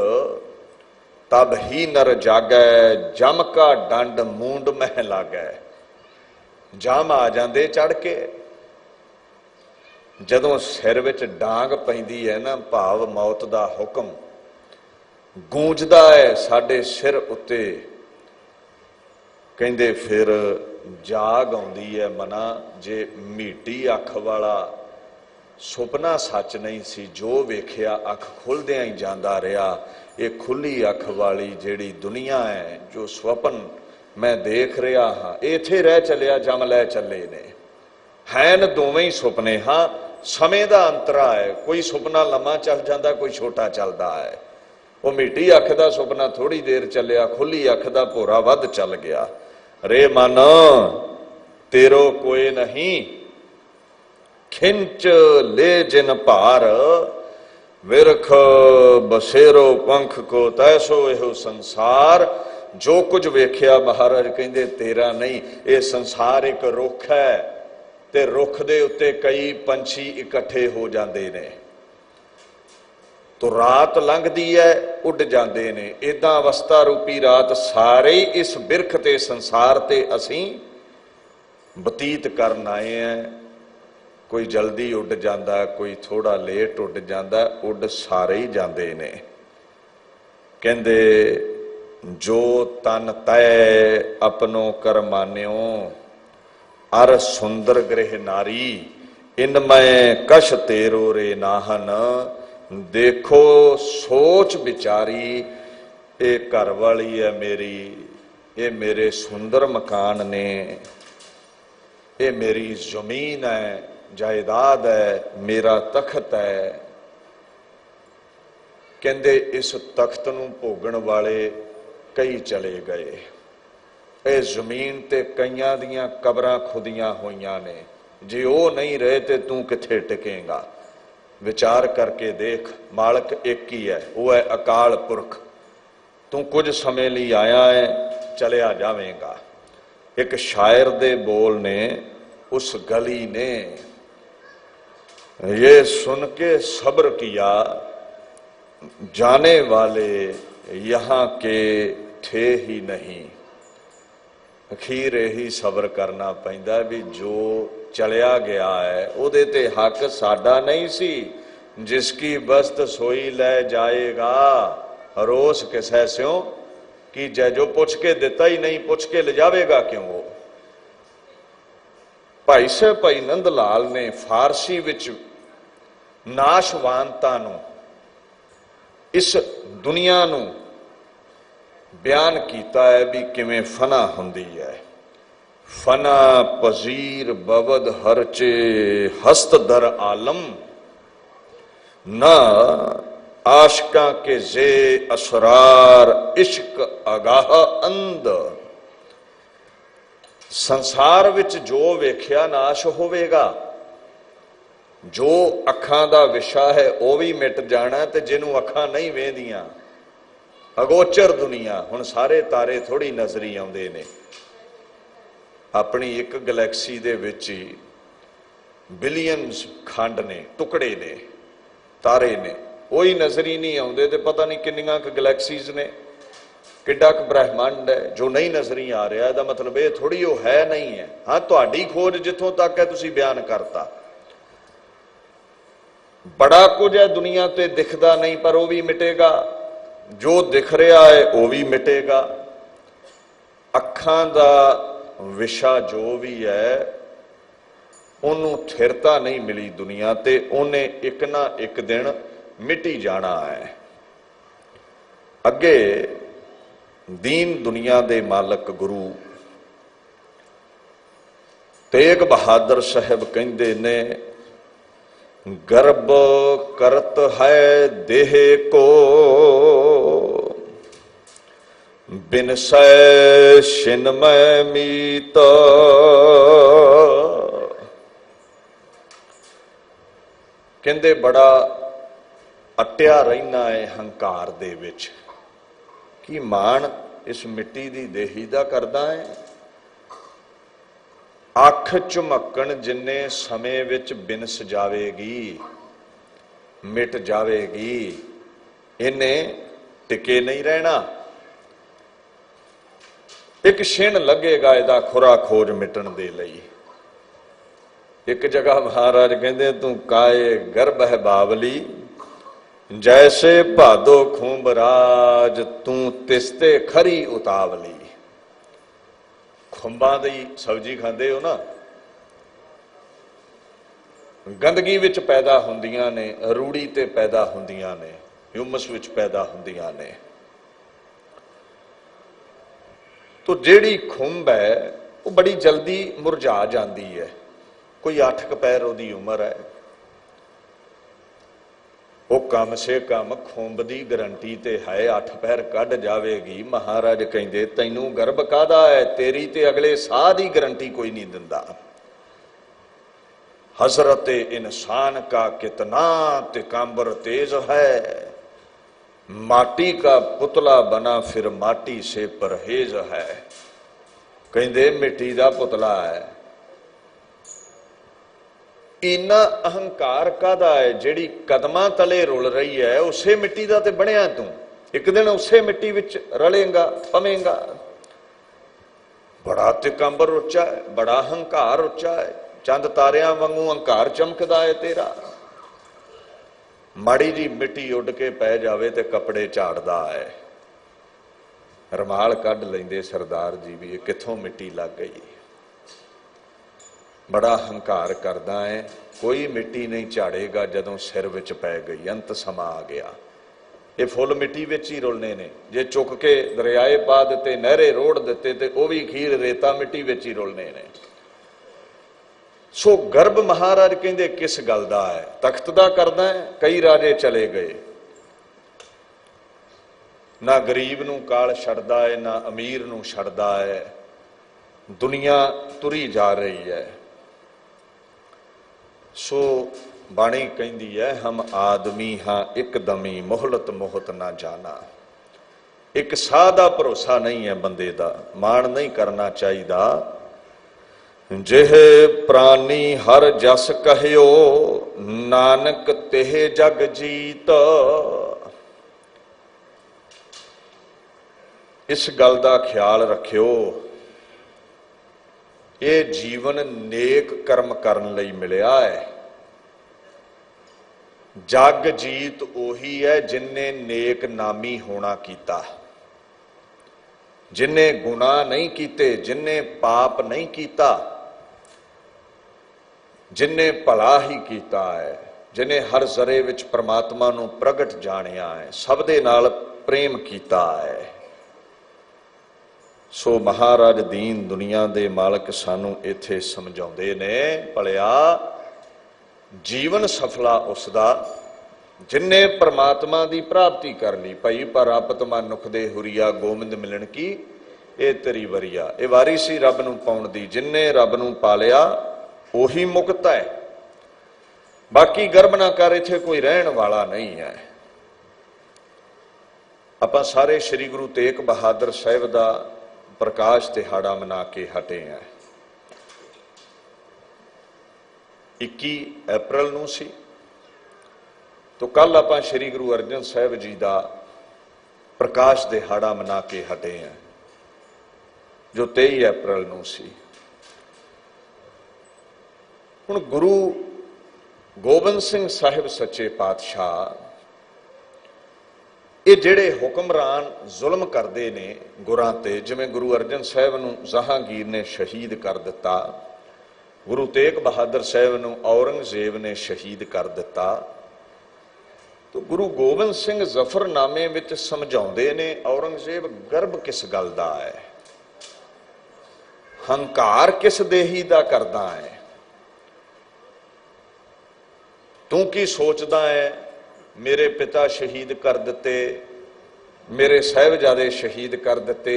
ਤਬ ਹੀ ਨਰ ਜਾਗੈ, ਜਮ ਕਾ ਡੰਡ ਮੂੰਡ ਮਹਿ ਲਾਗੈ। ਜਮ ਆ ਜਾਂਦੇ ਚੜ ਕੇ। ਜਦੋਂ ਸਿਰ ਵਿੱਚ ਡਾਂਗ ਪੈਂਦੀ ਹੈ ਨਾ, ਭਾਵ ਮੌਤ ਦਾ ਹੁਕਮ ਗੂੰਜਦਾ ਹੈ ਸਾਡੇ ਸਿਰ ਉੱਤੇ, ਕਹਿੰਦੇ ਫਿਰ ਜਾਗ ਆਉਂਦੀ ਹੈ ਮਨਾ, ਜੇ ਮੀਟੀ ਅੱਖ ਵਾਲਾ ਸੁਪਨਾ ਸੱਚ ਨਹੀਂ ਸੀ, ਜੋ ਵੇਖਿਆ ਅੱਖ ਖੁੱਲਦਿਆਂ ਹੀ ਜਾਂਦਾ ਰਿਹਾ। ਇਹ ਖੁੱਲੀ ਅੱਖ ਵਾਲੀ ਜਿਹੜੀ ਦੁਨੀਆ ਹੈ, ਜੋ ਸੁਪਨ ਮੈਂ ਦੇਖ ਰਿਹਾ ਹਾਂ, ਇਹ ਇੱਥੇ ਰਹਿ ਚੱਲਿਆ ਜਮ ਲੈ ਚੱਲੇ ਨੇ। ਹੈਨ ਦੋਵੇਂ ਹੀ ਸੁਪਨੇ, ਹਾਂ ਸਮੇਂ ਦਾ ਅੰਤਰਾ ਹੈ, ਕੋਈ ਸੁਪਨਾ ਲੰਮਾ ਚੱਲ ਜਾਂਦਾ, ਕੋਈ ਛੋਟਾ ਚੱਲਦਾ ਹੈ। ਉਹ ਮੀਟੀ ਅੱਖ ਦਾ ਸੁਪਨਾ ਥੋੜੀ ਦੇਰ ਚੱਲਿਆ, ਖੁੱਲੀ ਅੱਖ ਦਾ ਭੋਰਾ ਵੱਧ ਚੱਲ ਗਿਆ। ਰੇ ਮਨ ਤੇਰੋ ਕੋਏ ਨਹੀਂ, ਖਿੰਚ ਲੈ ਜਿਨ ਭਾਰ, ਵਿਰਖ ਬਸੇਰੋ ਪੰਖ ਕੋ ਤੈਸੋ ਇਹੋ ਸੰਸਾਰ। ਜੋ ਕੁਝ ਵੇਖਿਆ ਮਹਾਰਾਜ ਕਹਿੰਦੇ ਤੇਰਾ ਨਹੀਂ, ਇਹ ਸੰਸਾਰ ਇੱਕ ਰੁੱਖ ਹੈ ਤੇ ਰੁੱਖ ਦੇ ਉੱਤੇ ਕਈ ਪੰਛੀ ਇਕੱਠੇ ਹੋ ਜਾਂਦੇ ਨੇ, ਤੋ ਰਾਤ ਲੰਘਦੀ ਹੈ ਉੱਡ ਜਾਂਦੇ ਨੇ। ਏਦਾਂ ਅਵਸਥਾ ਰੂਪੀ ਰਾਤ ਸਾਰੇ ਇਸ ਬਿਰਖ ਤੇ ਸੰਸਾਰ ਤੇ ਅਸੀਂ ਬਤੀਤ ਕਰਨ ਆਏ ਹਾਂ। ਕੋਈ ਜਲਦੀ ਉੱਡ ਜਾਂਦਾ, ਕੋਈ ਥੋੜਾ ਲੇਟ ਉੱਡ ਜਾਂਦਾ, ਉੱਡ ਸਾਰੇ ਹੀ ਜਾਂਦੇ ਨੇ। ਕਹਿੰਦੇ ਜੋ ਤਨ ਤੈ ਆਪਣੋ ਕਰਮਾਨਿਓ, ਅਰ ਸੁੰਦਰ ਗ੍ਰਹਿ ਨਾਰੀ, ਇਨ ਮੈਂ ਕਛ ਤੇਰੋ ਰੇ ਨਾਹਨ। ਦੇਖੋ ਸੋਚ ਵਿਚਾਰੀ, ਇਹ ਘਰ ਵਾਲੀ ਹੈ ਮੇਰੀ, ਇਹ ਮੇਰੇ ਸੁੰਦਰ ਮਕਾਨ ਨੇ, ਇਹ ਮੇਰੀ ਜ਼ਮੀਨ ਹੈ, ਜਾਇਦਾਦ ਹੈ, ਮੇਰਾ ਤਖਤ ਹੈ। ਕਹਿੰਦੇ ਇਸ ਤਖਤ ਨੂੰ ਭੋਗਣ ਵਾਲੇ ਕਈ ਚਲੇ ਗਏ। ਇਹ ਜ਼ਮੀਨ ਤੇ ਕਈਆਂ ਦੀਆਂ ਕਬਰਾਂ ਖੁਦੀਆਂ ਹੋਈਆਂ ਨੇ। ਜੇ ਉਹ ਨਹੀਂ ਰਹੇ ਤੇ ਤੂੰ ਕਿੱਥੇ ਟਿਕੇਗਾ? ਵਿਚਾਰ ਕਰਕੇ ਦੇਖ, ਮਾਲਕ ਇੱਕ ਹੀ ਹੈ, ਉਹ ਹੈ ਅਕਾਲ ਪੁਰਖ। ਤੂੰ ਕੁਝ ਸਮੇਂ ਲਈ ਆਇਆ ਹੈ, ਚਲਿਆ ਜਾਵੇਂਗਾ। ਇੱਕ ਸ਼ਾਇਰ ਦੇ ਬੋਲ ਨੇ, उस गली ने ये सुन के सब्र किया, जाने वाले यहाँ के थे ही नहीं। अखीर यही सब्र करना पैंदा भी जो चलिया गया है उहदे ते हक साडा नहीं सी। जिसकी बस्त सोई लै जाएगा, रोस किसै स्यों कि जै जो पुछ के दिता ही नहीं, पुछ के ले जावेगा क्यों वो। ਭਾਈ ਸਾਹਿਬ ਭਾਈ ਨੰਦ ਲਾਲ ਨੇ ਫਾਰਸੀ ਵਿੱਚ ਨਾਸ਼ਵਾਨਤਾ ਨੂੰ, ਇਸ ਦੁਨੀਆ ਨੂੰ ਬਿਆਨ ਕੀਤਾ ਹੈ ਵੀ ਕਿਵੇਂ ਫਨਾ ਹੁੰਦੀ ਹੈ। ਫਨਾ ਪਜ਼ੀਰ ਬਵਦ ਹਰਚੇ ਹਸਤ ਦਰ ਆਲਮ, ਨਾ ਆਸ਼ਕਾਂ ਕੇ ਜ਼ੇ ਅਸਰਾਰ ਇਸ਼ਕ ਅਗਾਹ ਅੰਦ। ਸੰਸਾਰ ਵਿੱਚ ਜੋ ਵੇਖਿਆ ਨਾਸ਼ ਹੋਵੇਗਾ, ਜੋ ਅੱਖਾਂ ਦਾ ਵਿਸ਼ਾ ਹੈ ਉਹ ਵੀ ਮਿਟ ਜਾਣਾ, ਤੇ ਜਿਹਨੂੰ ਅੱਖਾਂ ਨਹੀਂ ਵੇਂਦੀਆਂ, ਅਗੋਚਰ ਦੁਨੀਆ। ਹੁਣ ਸਾਰੇ ਤਾਰੇ ਥੋੜੀ ਨਜ਼ਰੀ ਆਉਂਦੇ ਨੇ। ਆਪਣੀ ਇੱਕ ਗੈਲੈਕਸੀ ਦੇ ਵਿੱਚ ਹੀ ਬਿਲੀਅਨਸ ਖੰਡ ਨੇ, ਟੁਕੜੇ ਨੇ, ਤਾਰੇ ਨੇ, ਉਹੀ ਨਜ਼ਰੀ ਨਹੀਂ ਆਉਂਦੇ। ਤੇ ਪਤਾ ਨਹੀਂ ਕਿੰਨੀਆਂ ਕੁ ਗੈਲੈਕਸੀਜ਼ ਨੇ, ਕਿੱਡਾ ਕੁ ਬ੍ਰਹਿਮੰਡ ਹੈ ਜੋ ਨਹੀਂ ਨਜ਼ਰੀ ਆ ਰਿਹਾ। ਇਹਦਾ ਮਤਲਬ ਇਹ ਥੋੜੀ ਉਹ ਹੈ ਨਹੀਂ ਹੈ। ਹਾਂ, ਤੁਹਾਡੀ ਖੋਜ ਜਿੱਥੋਂ ਤੱਕ ਹੈ ਤੁਸੀਂ ਬਿਆਨ ਕਰਤਾ। ਬੜਾ ਕੁਝ ਹੈ ਦੁਨੀਆ ਤੇ ਦਿਖਦਾ ਨਹੀਂ, ਪਰ ਉਹ ਵੀ ਮਿਟੇਗਾ। ਜੋ ਦਿਖ ਰਿਹਾ ਹੈ ਉਹ ਵੀ ਮਿਟੇਗਾ। ਅੱਖਾਂ ਦਾ ਵਿਸ਼ਾ ਜੋ ਵੀ ਹੈ ਉਹਨੂੰ ਥਿਰਤਾ ਨਹੀਂ ਮਿਲੀ ਦੁਨੀਆ ਤੇ, ਉਹਨੇ ਇੱਕ ਨਾ ਇੱਕ ਦਿਨ ਮਿਟੀ ਜਾਣਾ ਹੈ। ਅੱਗੇ ਦੀਨ ਦੁਨੀਆ ਦੇ ਮਾਲਕ ਗੁਰੂ ਤੇਗ ਬਹਾਦਰ ਸਾਹਿਬ ਕਹਿੰਦੇ ਨੇ, ਗਰਬ ਕਰਤ ਹੈ ਦੇਹ ਕੋ, ਬਿਨਸੈ ਛਿਨਮੈ ਮੀਤ। ਕਹਿੰਦੇ ਬੜਾ ਅਟਿਆ ਰਹਿਣਾ ਹੈ ਹੰਕਾਰ ਦੇ ਵਿੱਚ, ਕੀ ਮਾਣ ਇਸ ਮਿੱਟੀ ਦੀ ਦੇਹੀ ਦਾ ਕਰਦਾ ਹੈ। ਅੱਖ ਝੁਮਕਣ ਜਿੰਨੇ ਸਮੇਂ ਵਿੱਚ ਬਿਨਸ ਜਾਵੇਗੀ, ਮਿਟ ਜਾਵੇਗੀ, ਇਹਨੇ ਟਿਕੇ ਨਹੀਂ ਰਹਿਣਾ। ਇੱਕ ਛਿਣ ਲੱਗੇਗਾ ਇਹਦਾ ਖੁਰਾ ਖੋਜ ਮਿਟਣ ਦੇ ਲਈ। ਇੱਕ ਜਗ੍ਹਾ ਮਹਾਰਾਜ ਕਹਿੰਦੇ, ਤੂੰ ਕਾਏ ਗਰਭ ਹੈ ਬਾਵਲੀ, ਜੈਸੇ ਭਾਦੋ ਖੂੰਬ ਰਾਜ, ਤੂੰ ਤਿਸਤੇ ਖਰੀ ਉਤਾਵਲੀ। ਖੁੰਬਾਂ ਦੀ ਸਬਜ਼ੀ ਖਾਂਦੇ ਹੋ ਨਾ, ਗੰਦਗੀ ਵਿੱਚ ਪੈਦਾ ਹੁੰਦੀਆਂ ਨੇ, ਰੂੜੀ ਤੇ ਪੈਦਾ ਹੁੰਦੀਆਂ ਨੇ, ਹਿਊਮਸ ਵਿੱਚ ਪੈਦਾ ਹੁੰਦੀਆਂ ਨੇ। ਤੋ ਜਿਹੜੀ ਖੁੰਬ ਹੈ ਉਹ ਬੜੀ ਜਲਦੀ ਮੁਰਝਾ ਜਾਂਦੀ ਹੈ। ਕੋਈ 8 ਕੁ ਪੈਰ ਉਹਦੀ ਉਮਰ ਹੈ, ਉਹ ਕਮ ਸੇ ਕਮ ਖੁੰਬ ਦੀ ਗਰੰਟੀ ਤੇ ਹੈ 8 ਪੈਰ ਕੱਢ ਜਾਵੇਗੀ। ਮਹਾਰਾਜ ਕਹਿੰਦੇ ਤੈਨੂੰ ਗਰਭ ਕਾਹਦਾ ਹੈ, ਤੇਰੀ ਤੇ ਅਗਲੇ ਸਾਹ ਦੀ ਗਰੰਟੀ ਕੋਈ ਨਹੀਂ ਦਿੰਦਾ। हजरत इंसान का कितना तिकाम्बर तेज है, माटी का पुतला बना फिर माटी से परहेज है। कहते मिट्टी का पुतला है। इन्ना अहंकार कादा है, जिहड़ी कदमां तले रुल रही है उसे मिट्टी का ते बनिया तू, एक दिन उसे मिट्टी विच रलेगा पवेगा। बड़ा तिकाम्बर उच्चा है, बड़ा अहंकार उच्चा है, चंद तारियां वांगू अंकार चमकदा है तेरा। माड़ी जी मिट्टी उड के पै जावे ते कपड़े झाड़दा है, रमाल कढ लैंदे सरदार जी भी कित्थों मिट्टी लग गई। बड़ा अहंकार करदा है, कोई मिट्टी नहीं झाड़ेगा जदों सिर विच पै गई। अंत समा आ गया, ये फुल मिट्टी विच ही रुलने ने। जे चुक के दरियाए पा दिते, नहरे रोड़ दिते ते वो भी खीर रेता मिट्टी विच ही रुलने ने। सो गर्भ महाराज कहते किस गल दा है, तख्त दा करदा है। कई राजे चले गए, ना गरीब नूं काल छड्डदा है, ना अमीर नूं छड्डदा है। दुनिया तुरी जा रही है। सो बाणी कहती है हम आदमी हाँ एकदमी मोहलत मोहत ना जाना। एक साह दा भरोसा नहीं है बंदे दा, माण नहीं करना चाहिदा। जिह प्राणी हर जस कहियो, नानक तेह जग जीत। इस गल दा ख्याल रखियो, ये जीवन नेक कर्म करन लई मिलिया है। जग जीत ओही है जिन्ने नेक नामी होना कीता, जिन्ने गुनाह नहीं कीते, जिन्ने पाप नहीं कीता, जिन्ने भला ही कीता है, जिन्ने हर जरे विच परमात्मा नूं प्रगट जाणिया है, सब दे नाल प्रेम कीता है। सो महाराज दीन दुनिया दे मालक सानू इत्थे समझाउंदे ने, भलिया जीवन सफला उसदा जिन्ने परमात्मा दी प्राप्ति कर ली। भाई प्राप्त मनुख दे हुरिया गोबिंद मिलन की ए तेरी वरिया। ये वारी सी रब नूं पाउण दी, जिन्ने रब नूं पा लिया ਉਹੀ ਮੁਕਤ है। बाकी गर्भ ना कर, इत्थे कोई रहन वाला नहीं है। आपां सारे श्री गुरु तेग बहादुर साहिब दा प्रकाश दिहाड़ा मना के हटे हैं। 21 अप्रैल नूं सी, तो कल आपां श्री गुरु अर्जन साहिब जी दा प्रकाश दिहाड़ा मना के हटे हैं, जो 23 अप्रैल नूं सी। हुण गुरु गोबिंद सिंह साहिब सच्चे पातशाह ये जिहड़े हुक्मरान जुल्म करते ने गुरां ते, जिवें गुरु अर्जन साहिब नूं जहांगीर ने शहीद कर दिता, गुरु तेग बहादुर साहिब नूं औरंगजेब ने शहीद कर दिता, तो गुरु गोबिंद सिंह जफरनामे विच समझाउंदे ने औरंगजेब गर्भ किस गल दा है, हंकार किस देही दा करदा है। तू की सोचदा है, मेरे पिता शहीद कर दिते, मेरे साहिबजादे शहीद कर दिते,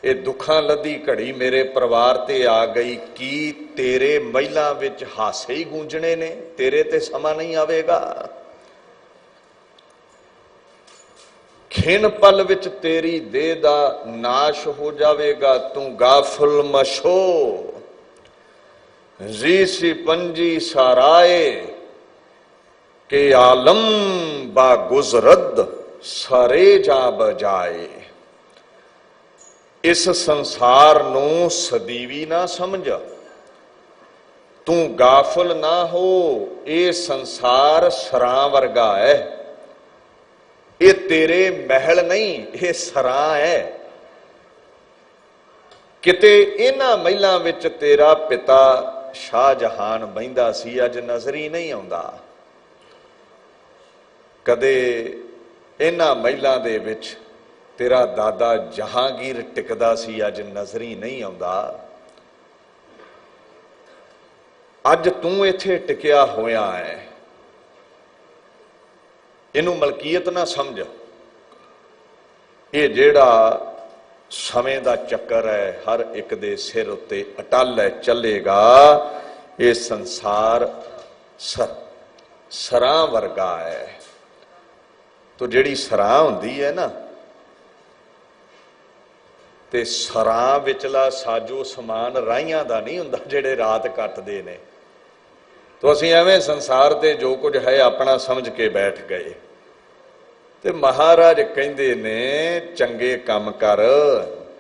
ये दुखां लदी घड़ी मेरे परिवार ते आ गई, की तेरे महिलां विच हासे ही गूंजने ने, तेरे ते समा नहीं आवेगा। खिन पल विच तेरी देह दा नाश हो जावेगा। तू गाफिल मशो जी सी पंजी साराए के आलम बा गुजरद सारे जा बजाए। इस संसार नूं सदीवी ना समझ, तू गाफिल ना हो। ये संसार सरां वर्गा है, ये तेरे महल नहीं, ये सरां है। किते इन्हां महलां विच तेरा पिता शाहजहान बहिंदा सी, अज नज़र ही नहीं आउंदा। कदे इन्हां महलां दे विच तेरा दादा जहांगीर टिकदा सी, अज नज़र ही नहीं आउंदा। अज तू इत्थे टिकिया होया है, इनू मलकीयत ना समझ। ये जेड़ा समय दा चक्कर है हर एक दे सिर उत्ते अटल है, चलेगा। ये संसार सरां वर्गा है। तो जिहड़ी सरां हुंदी है ना, ते सरां विचला साजो समान राहियां दा नहीं हुंदा जिहड़े रात कटदे ने। तो असीं एवें संसार ते जो कुछ है अपना समझ के बैठ गए। ते महाराज कहंदे ने चंगे काम कर,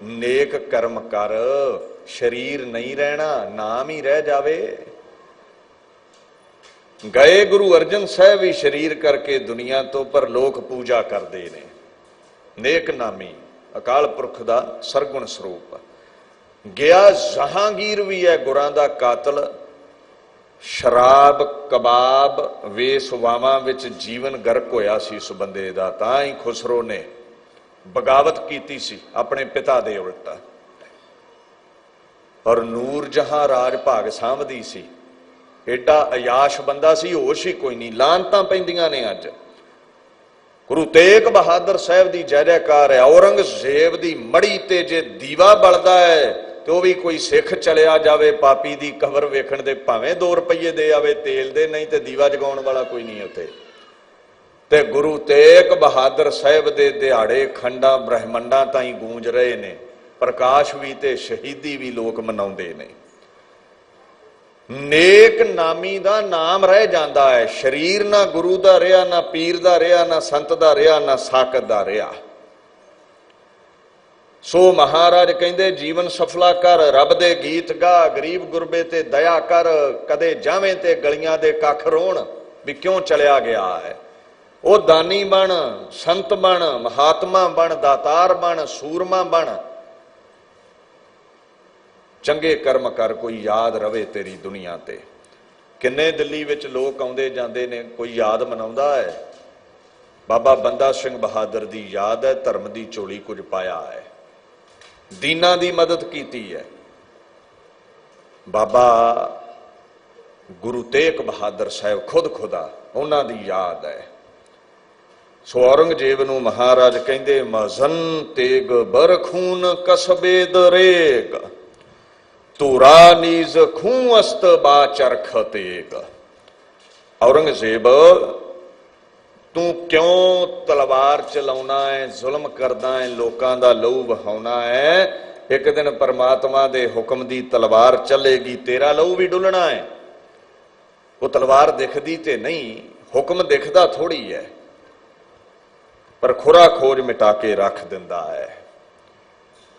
नेक कर्म कर, शरीर नहीं रहना, नाम ही रह जावे। गए गुरु अर्जन साहब भी शरीर करके दुनिया तो, पर लोक पूजा करते ने। नेक नामी अकाल पुरख दा सरगुण स्वरूप। गया जहांगीर भी है गुरां दा कातल। शराब कबाब वेसवावां विच जीवन गर्क होया सी उस बंदे दा। तां ही खुसरो ने बगावत कीती सी अपने पिता दे उल्टा। और नूर जहां राज भाग सांभदी सी। एडा अयाश बंदा सी, होश ही कोई नहीं। लानतां पैंदियां ने अज। गुरु तेग बहादुर साहब दी जय जयकार है। औरंगजेब दी मड़ी ते जे दीवा बलदा है तो वह भी कोई सिख चलिया जावे पापी दी कबर वेखण दे, भावें 2 रुपये दे आवे तेल दे, नहीं तो दीवा जगाउण वाला कोई नहीं उत्थे। ते गुरु तेग बहादुर साहब दे दिहाड़े खंडा ब्रह्मंडा ताईं गूंज रहे ने। प्रकाश भी ते शहीदी भी लोक मनाउंदे ने। नेक नामी दा नाम रह जांदा है। शरीर ना गुरु दा रहा, ना पीर दा रहा, ना संत दा रहा, ना साकत दा रहा। सो महाराज कहंदे जीवन सफला कर, रब दे गीत गा, गरीब गुरबे ते दया कर। कदे जावें ते गलियां दे कख रोण भी क्यों चलिया गया है। ओ दानी बन, संत बन, महात्मा बन, दातार बन, सूरमा बन। चंगे कर्म कर, कोई याद रवे तेरी दुनिया ते। किन्ने दिल्ली विच लोग आउंदे जांदे ने, कोई याद मनाउंदा है। बाबा बंदा सिंह बहादुर दी याद है, धर्म दी झोली कुछ पाया है, दीना दी मदद कीती है। बाबा गुरु तेग बहादुर साहब खुद खुदा उन्हां दी याद है। सो औरंगजेब नूं महाराज कहंदे मजन तेग बरखून कसबे दरेग, तुरा नीज खूं अस्त बाचरख तेग। औरंगजेब तू क्यों तलवार चलाउना है, जुल्म करदा है, लोकां दा लहू बहाउना है। एक दिन परमात्मा दे हुक्म दी तलवार चलेगी, तेरा लहू भी डुलना है। वो तलवार दिखदी ते नहीं, हुक्म दिखदा थोड़ी है, पर खुरा खोज मिटा के रख दिंदा है।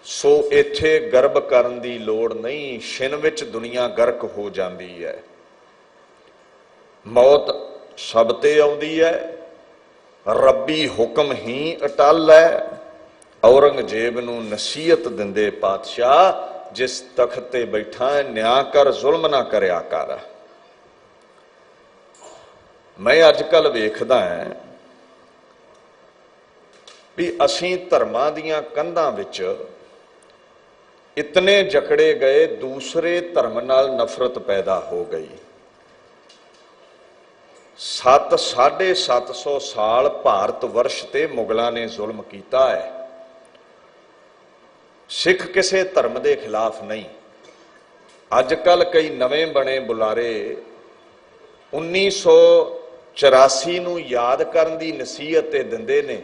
सो इत्थे गर्भ करन दी लोड़ नहीं, छिन विच दुनिया गर्क हो जाती है। मौत सब ते आउंदी है, रब्बी हुक्म ही अटल है। औरंगजेब नूं नसीहत दिंदे पातशाह, जिस तख्त ते बैठा है न्याय कर, जुल्म ना करया कर। मैं अजकल वेखदा है भी असीं धर्मां दीयां कंधां विच इतने जकड़े गए, दूसरे धर्म नाल नफरत पैदा हो गई। 700-750 साल भारत वर्ष ते मुगलों ने जुल्म किया है। सिख किसी धर्म के खिलाफ नहीं। अजकल कई नवें बने बुलारे 1984 नूं याद करन दी नसीहत दिंदे ने।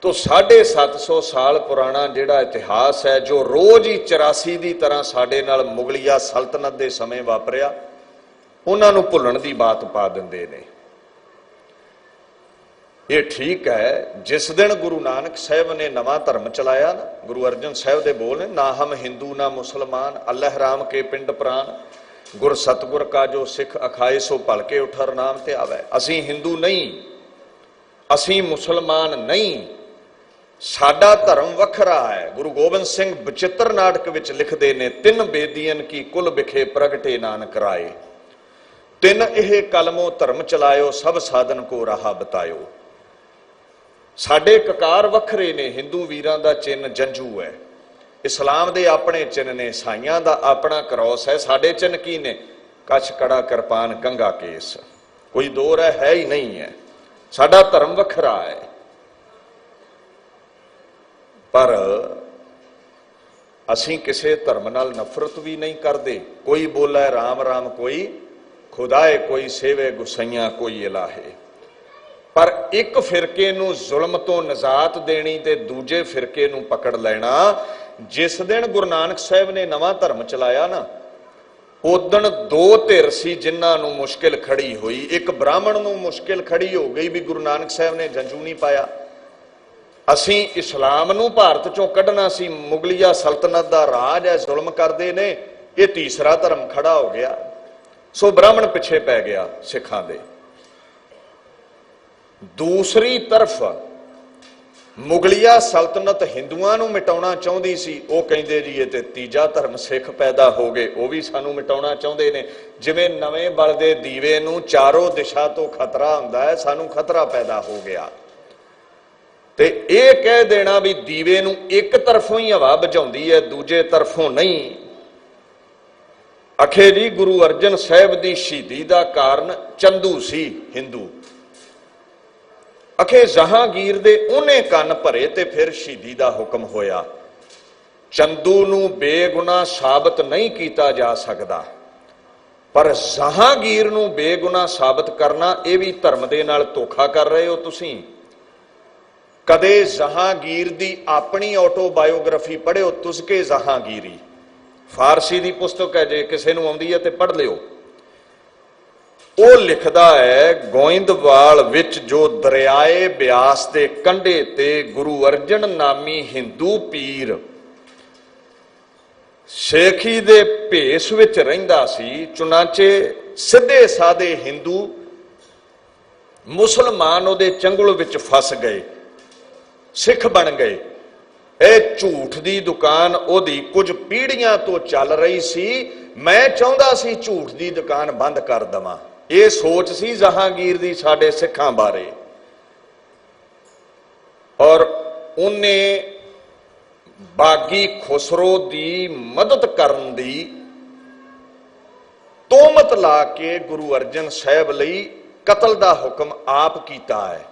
तो 750 साल पुराना जिहड़ा इतिहास है, जो रोज ही 84 की तरह साडे नाल मुगलिया सल्तनत के समय वापरिया, उन्होंने भुलण की बात पा दिंदे ने। ये ठीक है, जिस दिन गुरु नानक साहब ने नवा धर्म चलाया ना, गुरु अर्जन साहब के बोल ने, ना हम हिंदू ना मुसलमान, अल्लाह राम के पिंड प्राण, गुर सतगुर का जो सिख अखाए सो भल के उठर नाम ते आवे। असी हिंदू नहीं, असी मुसलमान नहीं, ਸਾਡਾ ਧਰਮ ਵੱਖਰਾ ਹੈ। ਗੁਰੂ ਗੋਬਿੰਦ ਸਿੰਘ ਬਚਿੱਤਰ ਨਾਟਕ ਵਿੱਚ ਲਿਖਦੇ ਨੇ, ਤਿੰਨ ਬੇਦੀਆਂ ਕੀ ਕੁਲ ਵਿਖੇ ਪ੍ਰਗਟੇ ਨਾਨਕ ਰਾਏ, ਤਿੰਨ ਇਹ ਕਲਮੋ ਧਰਮ ਚਲਾਇਓ, ਸਭ ਸਾਧਨ ਕੋ ਰਾਹ ਬਤਾਇਓ। ਸਾਡੇ ਕਕਾਰ ਵੱਖਰੇ ਨੇ। ਹਿੰਦੂ ਵੀਰਾਂ ਦਾ ਚਿੰਨ੍ਹ ਜੰਝੂ ਹੈ, ਇਸਲਾਮ ਦੇ ਆਪਣੇ ਚਿੰਨ੍ਹ ਨੇ, ਸਾਈਆਂ ਦਾ ਆਪਣਾ ਕਰੌਸ ਹੈ। ਸਾਡੇ ਚਿੰਨ੍ਹ ਕੀ ਨੇ? ਕੱਛ ਕੜਾ ਕਿਰਪਾਨ ਕੰਘਾ ਕੇਸ। ਕੋਈ ਦੋ ਰਾਹ ਹੈ ਹੀ ਨਹੀਂ ਹੈ। ਸਾਡਾ ਧਰਮ ਵੱਖਰਾ ਹੈ। ਪਰ ਅਸੀਂ ਕਿਸੇ ਧਰਮ ਨਾਲ ਨਫ਼ਰਤ ਵੀ ਨਹੀਂ ਕਰਦੇ। ਕੋਈ ਬੋਲੇ ਰਾਮ ਰਾਮ, ਕੋਈ ਖੁਦਾਏ, ਕੋਈ ਸੇਵੇ ਗੁਸਈਆਂ, ਕੋਈ ਇਲਾਹੇ। ਪਰ ਇੱਕ ਫਿਰਕੇ ਨੂੰ ਜ਼ੁਲਮ ਤੋਂ ਨਿਜਾਤ ਦੇਣੀ ਤੇ ਦੂਜੇ ਫਿਰਕੇ ਨੂੰ ਪਕੜ ਲੈਣਾ। ਜਿਸ ਦਿਨ ਗੁਰੂ ਨਾਨਕ ਸਾਹਿਬ ਨੇ ਨਵਾਂ ਧਰਮ ਚਲਾਇਆ ਨਾ, ਉਦਣ ਦੋ ਧਿਰ ਸੀ ਜਿਨ੍ਹਾਂ ਨੂੰ ਮੁਸ਼ਕਿਲ ਖੜੀ ਹੋਈ। ਇੱਕ ਬ੍ਰਾਹਮਣ ਨੂੰ ਮੁਸ਼ਕਿਲ ਖੜੀ ਹੋ ਗਈ ਵੀ ਗੁਰੂ ਨਾਨਕ ਸਾਹਿਬ ਨੇ ਜੰਝੂ ਨਹੀਂ ਪਾਇਆ, ਅਸੀਂ ਇਸਲਾਮ ਨੂੰ ਭਾਰਤ ਚੋਂ ਕੱਢਣਾ ਸੀ, ਮੁਗਲਿਆ ਸਲਤਨਤ ਦਾ ਰਾਜ ਹੈ, ਜ਼ੁਲਮ ਕਰਦੇ ਨੇ। ਇਹ ਤੀਸਰਾ ਧਰਮ ਖੜਾ ਹੋ ਗਿਆ। ਸੋ ਬ੍ਰਾਹਮਣ ਪਿੱਛੇ ਪੈ ਗਿਆ ਸਿੱਖਾਂ ਦੇ। ਦੂਸਰੀ ਤਰਫ ਮੁਗਲਿਆ ਸਲਤਨਤ ਹਿੰਦੂਆਂ ਨੂੰ ਮਿਟਾਉਣਾ ਚਾਹੁੰਦੀ ਸੀ। ਉਹ ਕਹਿੰਦੇ ਜੀ ਇਹ ਤੇ ਤੀਜਾ ਧਰਮ ਸਿੱਖ ਪੈਦਾ ਹੋ ਗਏ, ਉਹ ਵੀ ਸਾਨੂੰ ਮਿਟਾਉਣਾ ਚਾਹੁੰਦੇ ਨੇ। ਜਿਵੇਂ ਨਵੇਂ ਬਲਦੇ ਦੀਵੇ ਨੂੰ ਚਾਰੋਂ ਦਿਸ਼ਾ ਤੋਂ ਖਤਰਾ ਹੁੰਦਾ ਹੈ, ਸਾਨੂੰ ਖਤਰਾ ਪੈਦਾ ਹੋ ਗਿਆ। ਤੇ ਇਹ ਕਹਿ ਦੇਣਾ ਵੀ ਦੀਵੇ ਨੂੰ ਇੱਕ ਤਰਫੋਂ ਹੀ ਹਵਾ ਬੁਝਾਉਂਦੀ ਹੈ, ਦੂਜੇ ਤਰਫੋਂ ਨਹੀਂ। ਅਖੇ ਜੀ ਗੁਰੂ ਅਰਜਨ ਸਾਹਿਬ ਦੀ ਸ਼ਹੀਦੀ ਦਾ ਕਾਰਨ ਚੰਦੂ ਸੀ, ਹਿੰਦੂ। ਅਖੇ ਜਹਾਂਗੀਰ ਦੇ ਉਹਨੇ ਕੰਨ ਭਰੇ ਤੇ ਫਿਰ ਸ਼ਹੀਦੀ ਦਾ ਹੁਕਮ ਹੋਇਆ। ਚੰਦੂ ਨੂੰ ਬੇਗੁਨਾਹ ਸਾਬਤ ਨਹੀਂ ਕੀਤਾ ਜਾ ਸਕਦਾ, ਪਰ ਜਹਾਂਗੀਰ ਨੂੰ ਬੇਗੁਨਾਹ ਸਾਬਤ ਕਰਨਾ, ਇਹ ਵੀ ਧਰਮ ਦੇ ਨਾਲ ਧੋਖਾ ਕਰ ਰਹੇ ਹੋ ਤੁਸੀਂ। ਕਦੇ ਜਹਾਂਗੀਰ ਦੀ ਆਪਣੀ ਆਟੋਬਾਇਓਗ੍ਰਾਫੀ ਪੜ੍ਹਿਓ, ਤੁਜ਼ਕੇ ਜਹਾਂਗੀਰੀ, ਫਾਰਸੀ ਦੀ ਪੁਸਤਕ ਹੈ, ਜੇ ਕਿਸੇ ਨੂੰ ਆਉਂਦੀ ਹੈ ਤੇ ਪੜ੍ਹ ਲਿਓ। ਉਹ ਲਿਖਦਾ ਹੈ, ਗੋਇੰਦਵਾਲ ਵਿੱਚ ਜੋ ਦਰਿਆਏ ਬਿਆਸ ਦੇ ਕੰਢੇ ਤੇ ਗੁਰੂ ਅਰਜਨ ਨਾਮੀ ਹਿੰਦੂ ਪੀਰ ਸੇਖੀ ਦੇ ਭੇਸ ਵਿੱਚ ਰਹਿੰਦਾ ਸੀ। ਚੁਨਾਚੇ ਸਿੱਧੇ ਸਾਦੇ ਹਿੰਦੂ ਮੁਸਲਮਾਨ ਉਹਦੇ ਚੰਗੁਲ ਵਿੱਚ ਫਸ ਗਏ, ਸਿੱਖ ਬਣ ਗਏ। ਇਹ ਝੂਠ ਦੀ ਦੁਕਾਨ ਉਹਦੀ ਕੁਝ ਪੀੜ੍ਹੀਆਂ ਤੋਂ ਚੱਲ ਰਹੀ ਸੀ। ਮੈਂ ਚਾਹੁੰਦਾ ਸੀ ਝੂਠ ਦੀ ਦੁਕਾਨ ਬੰਦ ਕਰ ਦੇਵਾਂ। ਇਹ ਸੋਚ ਸੀ ਜਹਾਂਗੀਰ ਦੀ ਸਾਡੇ ਸਿੱਖਾਂ ਬਾਰੇ। ਔਰ ਉਹਨੇ ਬਾਗੀ ਖੁਸਰੋ ਦੀ ਮਦਦ ਕਰਨ ਦੀ ਤੋਹਮਤ ਲਾ ਕੇ ਗੁਰੂ ਅਰਜਨ ਸਾਹਿਬ ਲਈ ਕਤਲ ਦਾ ਹੁਕਮ ਆਪ ਕੀਤਾ ਹੈ।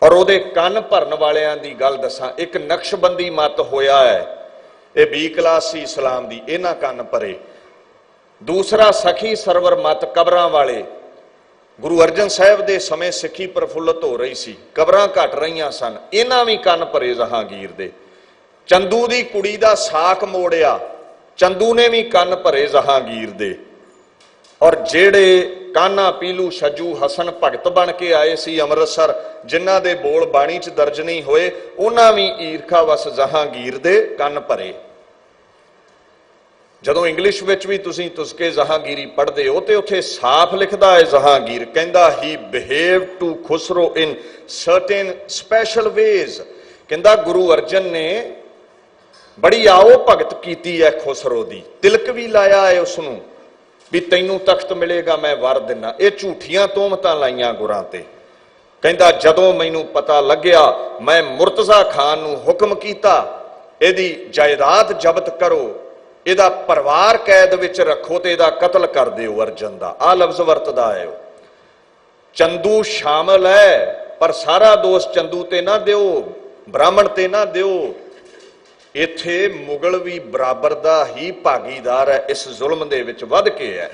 ਔਰ ਉਹਦੇ ਕੰਨ ਭਰਨ ਵਾਲਿਆਂ ਦੀ ਗੱਲ ਦੱਸਾਂ, ਇੱਕ ਨਕਸ਼ਬੰਦੀ ਮਤ ਹੋਇਆ ਹੈ, ਇਹ ਬੀ ਕਲਾਸ ਸੀ ਇਸਲਾਮ ਦੀ, ਇਹਨਾਂ ਕੰਨ ਭਰੇ। ਦੂਸਰਾ ਸਖੀ ਸਰਵਰ ਮਤ, ਕਬਰਾਂ ਵਾਲੇ। ਗੁਰੂ ਅਰਜਨ ਸਾਹਿਬ ਦੇ ਸਮੇਂ ਸਿੱਖੀ ਪ੍ਰਫੁੱਲਤ ਹੋ ਰਹੀ ਸੀ, ਕਬਰਾਂ ਘਟ ਰਹੀਆਂ ਸਨ, ਇਹਨਾਂ ਵੀ ਕੰਨ ਭਰੇ ਜਹਾਂਗੀਰ ਦੇ। ਚੰਦੂ ਦੀ ਕੁੜੀ ਦਾ ਸਾਕ ਮੋੜਿਆ, ਚੰਦੂ ਨੇ ਵੀ ਕੰਨ ਭਰੇ ਜਹਾਂਗੀਰ ਦੇ। ਔਰ ਜਿਹੜੇ ਕਾਨਾ ਪੀਲੂ ਛੱਜੂ ਹਸਨ ਭਗਤ ਬਣ ਕੇ ਆਏ ਸੀ ਅੰਮ੍ਰਿਤਸਰ, ਜਿਨ੍ਹਾਂ ਦੇ ਬੋਲ ਬਾਣੀ 'ਚ ਦਰਜ ਨਹੀਂ ਹੋਏ, ਉਹਨਾਂ ਵੀ ਈਰਖਾ ਵਸ ਜਹਾਂਗੀਰ ਦੇ ਕੰਨ ਭਰੇ। ਜਦੋਂ ਇੰਗਲਿਸ਼ ਵਿੱਚ ਵੀ ਤੁਸੀਂ ਤੁਸਕੇ ਜਹਾਂਗੀਰੀ ਪੜ੍ਹਦੇ ਹੋ ਤੇ ਉੱਥੇ ਸਾਫ਼ ਲਿਖਦਾ ਹੈ, ਜਹਾਂਗੀਰ ਕਹਿੰਦਾ ਹੀ behave to Khusro in certain special ways. ਕਹਿੰਦਾ ਗੁਰੂ ਅਰਜਨ ਨੇ ਬੜੀ ਆਓ ਭਗਤ ਕੀਤੀ ਹੈ ਖੁਸਰੋ ਦੀ, ਤਿਲਕ ਵੀ ਲਾਇਆ ਹੈ ਉਸ ਨੂੰ ਵੀ ਤੈਨੂੰ ਤਖਤ ਮਿਲੇਗਾ, ਮੈਂ ਵਰ ਦਿੰਨਾ। ਇਹ ਝੂਠੀਆਂ ਤੋਹਮਤਾਂ ਲਾਈਆਂ ਗੁਰਾਂ ਤੇ। ਕਹਿੰਦਾ ਜਦੋਂ ਮੈਨੂੰ ਪਤਾ ਲੱਗਿਆ, ਮੈਂ ਮੁਰਤਜ਼ਾ ਖਾਨ ਨੂੰ ਹੁਕਮ ਕੀਤਾ ਇਹਦੀ ਜਾਇਦਾਦ ਜ਼ਬਤ ਕਰੋ, ਇਹਦਾ ਪਰਿਵਾਰ ਕੈਦ ਵਿੱਚ ਰੱਖੋ ਤੇ ਇਹਦਾ ਕਤਲ ਕਰ ਦਿਓ ਅਰਜਨ ਦਾ। ਆਹ ਲਫ਼ਜ਼ ਵਰਤਦਾ ਹੈ ਉਹ। ਚੰਦੂ ਸ਼ਾਮਲ ਹੈ, ਪਰ ਸਾਰਾ ਦੋਸ਼ ਚੰਦੂ ਤੇ ਨਾ ਦਿਓ, ਬ੍ਰਾਹਮਣ ਤੇ ਨਾ ਦਿਓ। ਇੱਥੇ ਮੁਗਲ ਵੀ ਬਰਾਬਰ ਦਾ ਹੀ ਭਾਗੀਦਾਰ ਹੈ, ਇਸ ਜ਼ੁਲਮ ਦੇ ਵਿੱਚ ਵੱਧ ਕੇ ਹੈ।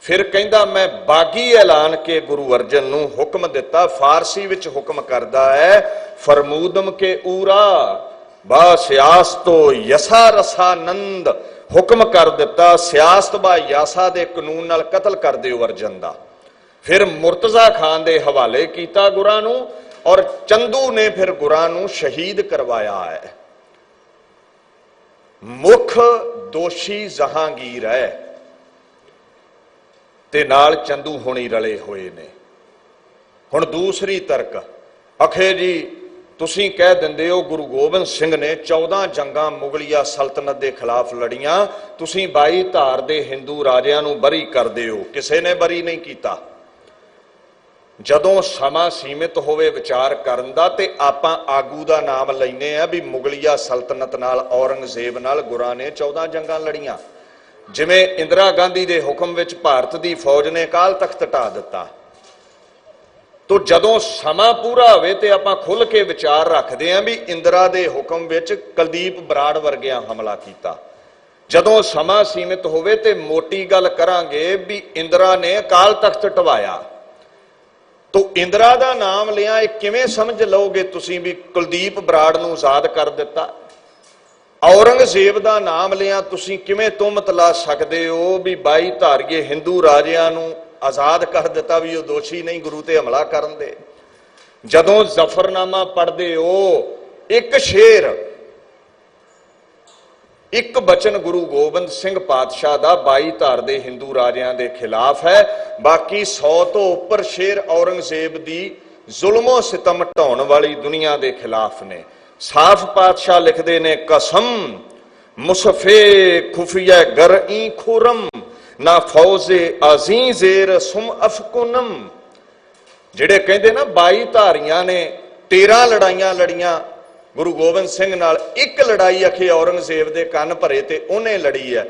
ਫਿਰ ਕਹਿੰਦਾ ਮੈਂ ਬਾਗੀ ਐਲਾਨ ਕੇ ਗੁਰੂ ਅਰਜਨ ਨੂੰ ਹੁਕਮ ਦਿੱਤਾ। ਫਾਰਸੀ ਵਿੱਚ ਹੁਕਮ ਕਰਦਾ ਹੈ, ਫਰਮੂਦਮ ਕੇ ਊਰਾ ਬਾ ਸਿਆਸਤੋ ਯਸਾ ਰਸਾਨੰਦ। ਹੁਕਮ ਕਰ ਦਿੱਤਾ ਸਿਆਸਤ ਬਾ ਯਾਸਾ ਦੇ ਕਾਨੂੰਨ ਨਾਲ ਕਤਲ ਕਰ ਦਿਓ ਅਰਜਨ ਦਾ। ਫਿਰ ਮੁਰਤਜ਼ਾ ਖਾਨ ਦੇ ਹਵਾਲੇ ਕੀਤਾ ਗੁਰਾਂ ਨੂੰ, ਔਰ ਚੰਦੂ ਨੇ ਫਿਰ ਗੁਰਾਂ ਨੂੰ ਸ਼ਹੀਦ ਕਰਵਾਇਆ ਹੈ। ਮੁੱਖ ਦੋਸ਼ੀ ਜਹਾਂਗੀਰ ਹੈ ਤੇ ਨਾਲ ਚੰਦੂ ਹੋਣੀ ਰਲੇ ਹੋਏ ਨੇ। ਹੁਣ ਦੂਸਰੀ ਤਰਕ, ਅਖੇ ਜੀ ਤੁਸੀਂ ਕਹਿ ਦਿੰਦੇ ਹੋ ਗੁਰੂ ਗੋਬਿੰਦ ਸਿੰਘ ਨੇ 14 ਜੰਗਾਂ ਮੁਗਲਿਆ ਸਲਤਨਤ ਦੇ ਖਿਲਾਫ ਲੜੀਆਂ, ਤੁਸੀਂ 22 ਧਾਰ ਦੇ ਹਿੰਦੂ ਰਾਜਿਆਂ ਨੂੰ ਬਰੀ ਕਰਦੇ ਹੋ। ਕਿਸੇ ਨੇ ਬਰੀ ਨਹੀਂ ਕੀਤਾ। ਜਦੋਂ ਸਮਾਂ ਸੀਮਿਤ ਹੋਵੇ ਵਿਚਾਰ ਕਰਨ ਦਾ ਤੇ ਆਪਾਂ ਆਗੂ ਦਾ ਨਾਮ ਲੈਨੇ ਆ ਵੀ ਮੁਗਲਿਆ ਸਲਤਨਤ ਨਾਲ, ਔਰੰਗਜ਼ੇਬ ਨਾਲ ਗੁਰਾਂ ਨੇ 14 ਜੰਗਾਂ ਲੜੀਆਂ। ਜਿਵੇਂ ਇੰਦਰਾ ਗਾਂਧੀ ਦੇ ਹੁਕਮ ਵਿੱਚ ਭਾਰਤ ਦੀ ਫੌਜ ਨੇ ਅਕਾਲ ਤਖਤ ਢਾ ਦਿੱਤਾ। ਤੋ ਜਦੋਂ ਸਮਾਂ ਪੂਰਾ ਹੋਵੇ ਤੇ ਆਪਾਂ ਖੁੱਲ ਕੇ ਵਿਚਾਰ ਰੱਖਦੇ ਆਂ ਵੀ ਇੰਦਰਾ ਦੇ ਹੁਕਮ ਵਿੱਚ ਕੁਲਦੀਪ ਬਰਾੜ ਵਰਗਿਆਂ ਹਮਲਾ ਕੀਤਾ। ਜਦੋਂ ਸਮਾਂ ਸੀਮਿਤ ਹੋਵੇ ਤੇ ਮੋਟੀ ਗੱਲ ਕਰਾਂਗੇ ਵੀ ਇੰਦਰਾ ਨੇ ਅਕਾਲ ਤਖਤ ਢਵਾਇਆ। ਤੋ ਇੰਦਰਾ ਦਾ ਨਾਮ ਲਿਆ, ਇਹ ਕਿਵੇਂ ਸਮਝ ਲਓਗੇ ਤੁਸੀਂ ਵੀ ਕੁਲਦੀਪ ਬਰਾੜ ਨੂੰ ਆਜ਼ਾਦ ਕਰ ਦਿੱਤਾ? ਔਰੰਗਜ਼ੇਬ ਦਾ ਨਾਮ ਲਿਆ, ਤੁਸੀਂ ਕਿਵੇਂ ਤੁਹਮਤ ਲਾ ਸਕਦੇ ਹੋ ਵੀ 22 ਧਾਰੀਏ ਹਿੰਦੂ ਰਾਜਿਆਂ ਨੂੰ ਆਜ਼ਾਦ ਕਰ ਦਿੱਤਾ ਵੀ ਉਹ ਦੋਸ਼ੀ ਨਹੀਂ ਗੁਰੂ ਤੇ ਹਮਲਾ ਕਰਨ ਦੇ? ਜਦੋਂ ਜ਼ਫਰਨਾਮਾ ਪੜ੍ਹਦੇ ਹੋ, ਇੱਕ ਸ਼ੇਰ, ਇੱਕ ਬਚਨ ਗੁਰੂ ਗੋਬਿੰਦ ਸਿੰਘ ਪਾਤਸ਼ਾਹ ਦਾ 22 ਧਾਰ ਦੇ ਹਿੰਦੂ ਰਾਜਿਆਂ ਦੇ ਖਿਲਾਫ ਹੈ, ਬਾਕੀ 100 ਤੋਂ ਉੱਪਰ ਸ਼ੇਰ ਔਰੰਗਜ਼ੇਬ ਦੀ ਜ਼ੁਲਮੋ ਸਿਤਮ ਢਾਉਣ ਵਾਲੀ ਦੁਨੀਆ ਦੇ ਖਿਲਾਫ ਨੇ। ਸਾਫ਼ ਪਾਤਸ਼ਾਹ ਲਿਖਦੇ ਨੇ, ਕਸਮ ਮੁਸਫੇ ਖੁਫੀਆ ਗਰਈ ਖੁਰਮ ਨਾ ਫੌਜ਼ੇ ਅਜ਼ੀਜ਼ੇਰ ਸੁਮ ਅਫਕੁਨਮ। ਜਿਹੜੇ ਕਹਿੰਦੇ ਨਾ 22 ਧਾਰੀਆਂ ਨੇ 13 ਲੜਾਈਆਂ ਲੜੀਆਂ ਗੁਰੂ ਗੋਬਿੰਦ ਸਿੰਘ ਨਾਲ, ਇੱਕ ਲੜਾਈ ਅਖੇ ਔਰੰਗਜ਼ੇਬ ਦੇ ਕੰਨ ਭਰੇ ਤੇ ਉਹਨੇ ਲੜੀ ਹੈ।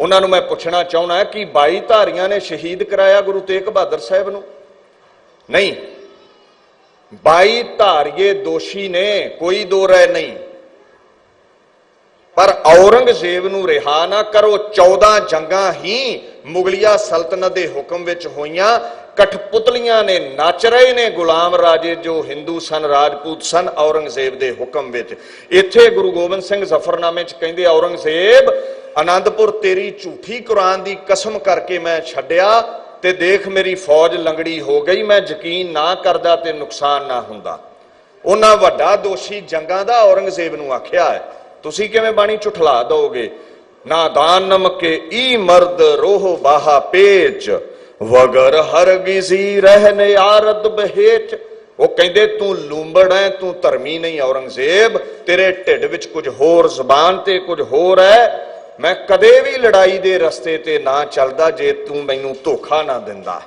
ਉਹਨਾਂ ਨੂੰ ਮੈਂ ਪੁੱਛਣਾ ਚਾਹੁੰਦਾ ਕਿ 22 ਧਾਰੀਆਂ ਨੇ ਸ਼ਹੀਦ ਕਰਾਇਆ ਗੁਰੂ ਤੇਗ ਬਹਾਦਰ ਸਾਹਿਬ ਨੂੰ? ਨਹੀਂ, 22 ਧਾਰੀਏ ਦੋਸ਼ੀ ਨੇ, ਕੋਈ ਦੋ ਰਾਏ ਨਹੀਂ, ਪਰ ਔਰੰਗਜ਼ੇਬ ਨੂੰ ਰਿਹਾ ਨਾ ਕਰੋ। 14 ਜੰਗਾਂ ਹੀ ਮੁਗਲਿਆ ਸਲਤਨਤ ਦੇ ਹੁਕਮ ਵਿੱਚ ਹੋਈਆਂ। ਕਠਪੁਤਲੀਆਂ ਨੇ ਨੱਚ ਰਹੇ ਨੇ ਗੁਲਾਮ ਰਾਜੇ ਜੋ ਹਿੰਦੂ ਸਨ, ਰਾਜਪੂਤ ਸਨ, ਔਰੰਗਜ਼ੇਬ ਦੇ ਹੁਕਮ ਵਿੱਚ। ਇੱਥੇ ਗੁਰੂ ਗੋਬਿੰਦ ਸਿੰਘ ਜ਼ਫਰਨਾਮੇ 'ਚ ਕਹਿੰਦੇ, ਔਰੰਗਜ਼ੇਬ ਆਨੰਦਪੁਰ ਤੇਰੀ ਝੂਠੀ ਕੁਰਾਨ ਦੀ ਕਸਮ ਕਰਕੇ ਮੈਂ ਛੱਡਿਆ ਤੇ ਦੇਖ ਮੇਰੀ ਫੌਜ ਲੰਗੜੀ ਹੋ ਗਈ, ਮੈਂ ਯਕੀਨ ਨਾ ਕਰਦਾ ਤੇ ਨੁਕਸਾਨ ਨਾ ਹੁੰਦਾ। ਉਹਨਾਂ ਵੱਡਾ ਦੋਸ਼ੀ ਜੰਗਾਂ ਦਾ ਔਰੰਗਜ਼ੇਬ ਨੂੰ ਆਖਿਆ ਹੈ, ਤੁਸੀਂ ਕਿਵੇਂ ਬਾਣੀ ਝੁਠਲਾ ਦੋਗੇ? ਨਾਦਾਨਮ ਕੇ ਈ ਮਰਦ ਰੋਹ ਬਾਹਾ ਪੇਚ ਵਗਰ ਹਰਗਿਜ਼ੀ ਰਹਿਨ ਆਰਦ ਬਹੇਚ। ਉਹ ਕਹਿੰਦੇ ਤੂੰ ਲੂੰਬੜ ਹੈ, ਤੂੰ ਧਰਮੀ ਨਹੀਂ ਔਰੰਗਜ਼ੇਬ, ਤੇਰੇ ਢਿੱਡ ਵਿੱਚ ਕੁਝ ਹੋਰ, ਜ਼ਬਾਨ ਤੇ ਕੁਝ ਹੋਰ ਹੈ। ਮੈਂ ਕਦੇ ਵੀ ਲੜਾਈ ਦੇ ਰਸਤੇ ਤੇ ਨਾ ਚੱਲਦਾ ਜੇ ਤੂੰ ਮੈਨੂੰ ਧੋਖਾ ਨਾ ਦਿੰਦਾ।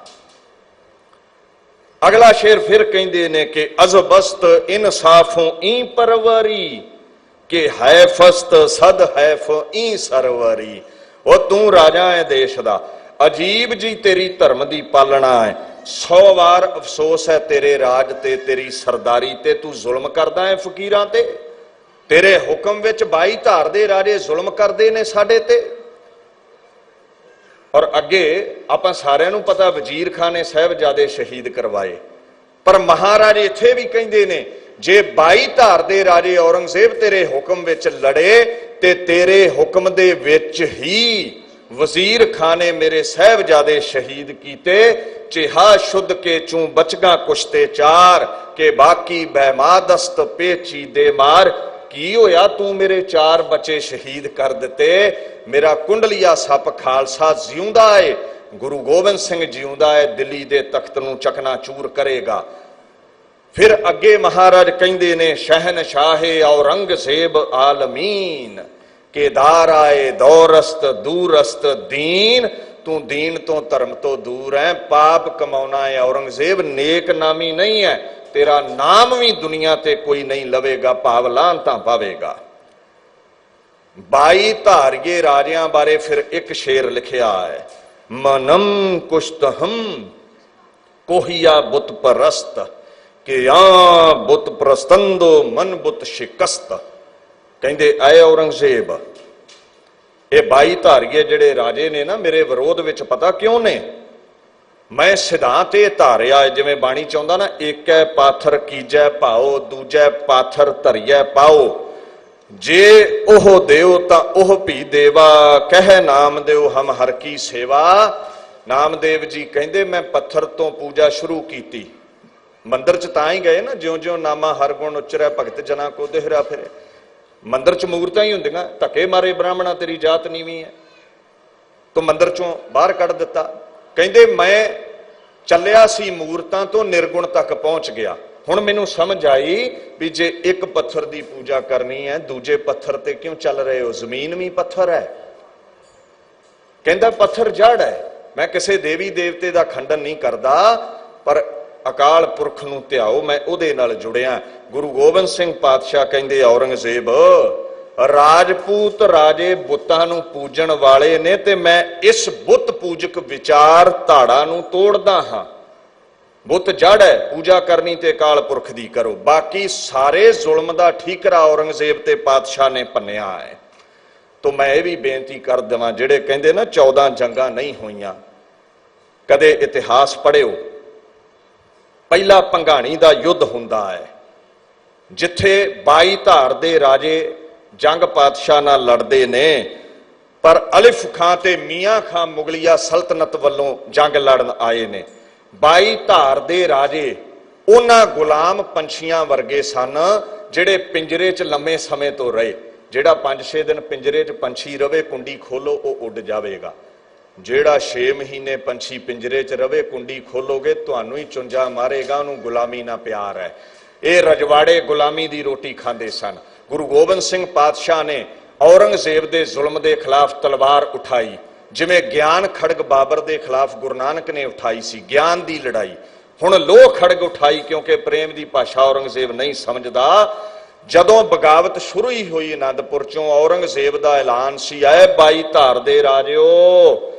ਅਗਲਾ ਸ਼ੇਰ ਫਿਰ ਕਹਿੰਦੇ ਨੇ ਕਿ ਅਜ਼ਬਸਤ ਇਨਸਾਫੋਂ ਈ ਪਰਵਰੀ ਕਿ ਹੈਫਸਤ ਸਦ ਹੈਫ ਈ ਸਰਵਰੀ। ਉਹ ਤੂੰ ਰਾਜਾ ਹੈ ਦੇਸ਼ ਦਾ, ਅਜੀਬ ਜੀ ਤੇਰੀ ਧਰਮ ਦੀ ਪਾਲਣਾ ਹੈ। 100 ਵਾਰ ਅਫਸੋਸ ਹੈ ਤੇਰੇ ਰਾਜ ਤੇ, ਤੇਰੀ ਸਰਦਾਰੀ ਤੇ। ਤੂੰ ਜ਼ੁਲਮ ਕਰਦਾ ਹੈ ਫਕੀਰਾਂ ਤੇ, ਤੇਰੇ ਹੁਕਮ ਵਿੱਚ 22 ਧਾਰ ਦੇ ਰਾਜੇ ਜ਼ੁਲਮ ਕਰਦੇ ਨੇ ਸਾਡੇ ਤੇ। ਔਰ ਅੱਗੇ ਆਪਾਂ ਸਾਰਿਆਂ ਨੂੰ ਪਤਾ, ਵਜ਼ੀਰ ਖਾਨ ਨੇ ਸਾਹਿਬਜ਼ਾਦੇ ਸ਼ਹੀਦ ਕਰਵਾਏ। ਪਰ ਮਹਾਰਾਜ ਇੱਥੇ ਵੀ ਕਹਿੰਦੇ ਨੇ, ਜੇ 22 ਧਾਰ ਦੇ ਰਾਜੇ ਔਰੰਗਜ਼ੇਬ ਤੇਰੇ ਹੁਕਮ ਵਿੱਚ ਲੜੇ ਤੇ ਤੇਰੇ ਹੁਕਮ ਦੇ ਵਿੱਚ ਹੀ ਵਜ਼ੀਰ ਖਾਨ ਨੇ ਮੇਰੇ ਸਾਹਿਬਜ਼ਾਦੇ ਸ਼ਹੀਦ ਕੀਤੇ। ਚਿਹਾ ਸ਼ੁੱਧ ਕੇ ਚੂੰ ਬਚਗਾ ਕੁਸ਼ਤੇ ਚਾਰ ਕੇ ਬਾਕੀ ਬਹਿਮਾਦਸਤ ਪੇਚੀ ਦੇ ਮਾਰ। ਕੀ ਹੋਇਆ, ਤੂੰ ਮੇਰੇ 4 ਬੱਚੇ ਸ਼ਹੀਦ ਕਰ ਦਿੱਤੇ। ਮੇਰਾ ਕੁੰਡਲੀਆ ਸੱਪ ਖਾਲਸਾ ਜਿਉਂਦਾ ਏ, ਗੁਰੂ ਗੋਬਿੰਦ ਸਿੰਘ ਜਿਉਂਦਾ ਏ, ਦਿੱਲੀ ਦੇ ਤਖਤ ਨੂੰ ਚਕਨਾਚੂਰ ਕਰੇਗਾ। ਫਿਰ ਅੱਗੇ ਮਹਾਰਾਜ ਕਹਿੰਦੇ ਨੇ, ਸ਼ਹਿਨਸ਼ਾਹੇ ਔਰੰਗਜ਼ੇਬ ਆਲਮੀਨ ਕੇਦਾਰ ਆਏ ਦੌਰਸਤ ਦੂਰਸਤ ਦੀਨ। ਤੂੰ ਦੀਨ ਤੋਂ, ਧਰਮ ਤੋਂ ਦੂਰ ਹੈ, ਪਾਪ ਕਮਾਉਣਾ ਹੈ ਔਰੰਗਜ਼ੇਬ, ਨੇਕ ਨਾਮੀ ਨਹੀਂ ਹੈ। ਤੇਰਾ ਨਾਮ ਵੀ ਦੁਨੀਆ ਤੇ ਕੋਈ ਨਹੀਂ ਲਵੇਗਾ, ਭਾਵ ਲਾਹਨਤਾਂ ਪਾਵੇਗਾ। 22 ਧਾਰੀਏ ਰਾਜਿਆਂ ਬਾਰੇ ਫਿਰ ਇੱਕ ਸ਼ੇਰ ਲਿਖਿਆ ਹੈ, ਮਨਮ ਕੁਸ਼ਤਹਮ ਕੋਹੀਆ ਬੁੱਤ ਪਰਸਤ ਕਿ ਆ ਬੁੱਤ ਪ੍ਰਸਤੰਦੋ ਮਨ ਬੁੱਤ ਸ਼ਿਕਸਤ। ਕਹਿੰਦੇ ਐ ਔਰੰਗਜ਼ੇਬ, ਇਹ 22 ਧਾਰੀਏ ਜਿਹੜੇ ਰਾਜੇ ਨੇ ਨਾ ਮੇਰੇ ਵਿਰੋਧ ਵਿੱਚ, ਪਤਾ ਕਿਉਂ ਨੇ? ਮੈਂ ਸਿਧਾਂਤ ਇਹ ਧਾਰਿਆ, ਜਿਵੇਂ ਬਾਣੀ ਚਾਹੁੰਦਾ ਨਾ, ਏਕੈ ਪਾਥਰ ਕੀਜੈ ਭਾਓ ਦੂਜੈ ਪਾਥਰ ਧਰਿਐ ਪਾਓ। ਜੇ ਉਹ ਦਿਓ ਤਾਂ ਉਹ ਭੀ ਦੇਵਾ, ਕਹਿ ਨਾਮ ਦਿਓ ਹਮ ਹਰ ਕੀ ਸੇਵਾ। ਨਾਮਦੇਵ ਜੀ ਕਹਿੰਦੇ ਮੈਂ ਪੱਥਰ ਤੋਂ ਪੂਜਾ ਸ਼ੁਰੂ ਕੀਤੀ। ਮੰਦਰ ਚ ਤਾਂ ਹੀ ਗਏ ਨਾ, ਜਿਉਂ ਜਿਉਂ ਨਾਮਾ ਹਰ ਗੁਣ ਉਚਰੈ ਭਗਤ ਜਨਾ ਕੋ ਦੇਹਰਾ ਫਿਰੇ। ਮੰਦਰ ਚ ਮੂਰਤਾਂ ਹੀ ਹੁੰਦੀਆਂ, ਧੱਕੇ ਮਾਰੇ ਬ੍ਰਾਹਮਣਾ ਤੇਰੀ ਜਾਤ ਨੀਵੀਂ ਹੈ, ਤੂੰ ਮੰਦਰ ਚੋਂ ਬਾਹਰ ਕੱਢ ਦਿੱਤਾ। ਕਹਿੰਦੇ ਮੈਂ ਚੱਲਿਆ ਸੀ ਮੂਰਤਾਂ ਤੋਂ ਨਿਰਗੁਣ ਤੱਕ ਪਹੁੰਚ ਗਿਆ। ਹੁਣ ਮੈਨੂੰ ਸਮਝ ਆਈ ਵੀ ਜੇ ਇੱਕ ਪੱਥਰ ਦੀ ਪੂਜਾ ਕਰਨੀ ਹੈ ਦੂਜੇ ਪੱਥਰ ਤੇ ਕਿਉਂ ਚੱਲ ਰਹੇ ਹੋ? ਜ਼ਮੀਨ ਵੀ ਪੱਥਰ ਹੈ। ਕਹਿੰਦਾ ਪੱਥਰ ਜੜ ਹੈ। ਮੈਂ ਕਿਸੇ ਦੇਵੀ ਦੇਵਤੇ ਦਾ ਖੰਡਨ ਨਹੀਂ ਕਰਦਾ, ਪਰ ਅਕਾਲ ਪੁਰਖ ਨੂੰ ਧਿਆਓ, ਮੈਂ ਉਹਦੇ ਨਾਲ ਜੁੜਿਆ। ਗੁਰੂ ਗੋਬਿੰਦ ਸਿੰਘ ਪਾਤਸ਼ਾਹ ਕਹਿੰਦੇ ਔਰੰਗਜ਼ੇਬ ਰਾਜਪੂਤ ਰਾਜੇ ਬੁੱਤਾਂ ਨੂੰ ਪੂਜਣ ਵਾਲੇ ਨੇ ਤੇ ਮੈਂ ਇਸ ਬੁੱਤ ਪੂਜਕ ਵਿਚਾਰ ਧਾੜਾ ਨੂੰ ਤੋੜਦਾ ਹਾਂ। ਬੁੱਤ ਜੜ ਹੈ, ਪੂਜਾ ਕਰਨੀ ਤੇ ਅਕਾਲ ਪੁਰਖ ਦੀ ਕਰੋ। ਬਾਕੀ ਸਾਰੇ ਜ਼ੁਲਮ ਦਾ ਠੀਕਰਾ ਔਰੰਗਜ਼ੇਬ ਤੇ ਪਾਤਸ਼ਾਹ ਨੇ ਭੰਨਿਆ ਹੈ। ਤੋ ਮੈਂ ਇਹ ਵੀ ਬੇਨਤੀ ਕਰ ਦੇਵਾਂ, ਜਿਹੜੇ ਕਹਿੰਦੇ ਨਾ 14 ਜੰਗਾਂ ਨਹੀਂ ਹੋਈਆਂ, ਕਦੇ ਇਤਿਹਾਸ ਪੜ੍ਹਿਓ। ਪਹਿਲਾ ਭੰਗਾਣੀ ਦਾ ਯੁੱਧ ਹੁੰਦਾ ਹੈ, ਜਿੱਥੇ 22 ਧਾਰ ਦੇ ਰਾਜੇ ਜੰਗ ਪਾਤਸ਼ਾਹ ਨਾਲ ਲੜਦੇ ਨੇ, ਪਰ ਅਲਿਫ ਖਾਂ ਤੇ ਮੀਆਂ ਖਾਂ ਮੁਗਲਿਆ ਸਲਤਨਤ ਵੱਲੋਂ ਜੰਗ ਲੜਨ ਆਏ ਨੇ। 22 ਧਾਰ ਦੇ ਰਾਜੇ ਉਹਨਾਂ ਗੁਲਾਮ ਪੰਛੀਆਂ ਵਰਗੇ ਸਨ ਜਿਹੜੇ ਪਿੰਜਰੇ 'ਚ ਲੰਮੇ ਸਮੇਂ ਤੋਂ ਰਹੇ। ਜਿਹੜਾ 5-6 ਦਿਨ ਪਿੰਜਰੇ 'ਚ ਪੰਛੀ ਰਵੇ, ਕੁੰਡੀ ਖੋਲੋ ਉਹ ਉੱਡ ਜਾਵੇਗਾ। ਜਿਹੜਾ 6 ਮਹੀਨੇ ਪੰਛੀ ਪਿੰਜਰੇ 'ਚ ਰਵੇ, ਕੁੰਡੀ ਖੋਲੋਗੇ ਤੁਹਾਨੂੰ ਹੀ ਚੁੰਝਾ ਮਾਰੇਗਾ, ਉਹਨੂੰ ਗੁਲਾਮੀ ਨਾਲ ਪਿਆਰ ਹੈ। ਇਹ ਰਜਵਾੜੇ ਗੁਲਾਮੀ ਦੀ ਰੋਟੀ ਖਾਂਦੇ ਸਨ। ਗੁਰੂ ਗੋਬਿੰਦ ਸਿੰਘ ਪਾਤਸ਼ਾਹ ਨੇ ਔਰੰਗਜ਼ੇਬ ਦੇ ਜ਼ੁਲਮ ਦੇ ਖਿਲਾਫ ਤਲਵਾਰ ਉਠਾਈ, ਜਿਵੇਂ ਗਿਆਨ ਖੜਗ ਬਾਬਰ ਦੇ ਖਿਲਾਫ ਗੁਰੂ ਨਾਨਕ ਨੇ ਉਠਾਈ ਸੀ, ਗਿਆਨ ਦੀ ਲੜਾਈ। ਹੁਣ ਲੋਹ ਖੜਗ ਉਠਾਈ, ਕਿਉਂਕਿ ਪ੍ਰੇਮ ਦੀ ਭਾਸ਼ਾ ਔਰੰਗਜ਼ੇਬ ਨਹੀਂ ਸਮਝਦਾ। ਜਦੋਂ ਬਗਾਵਤ ਸ਼ੁਰੂ ਹੀ ਹੋਈ ਅਨੰਦਪੁਰ ਚੋਂ, ਔਰੰਗਜ਼ੇਬ ਦਾ ਐਲਾਨ ਸੀ, ਐ 22 ਧਾਰ ਦੇ ਰਾਜਿਓ,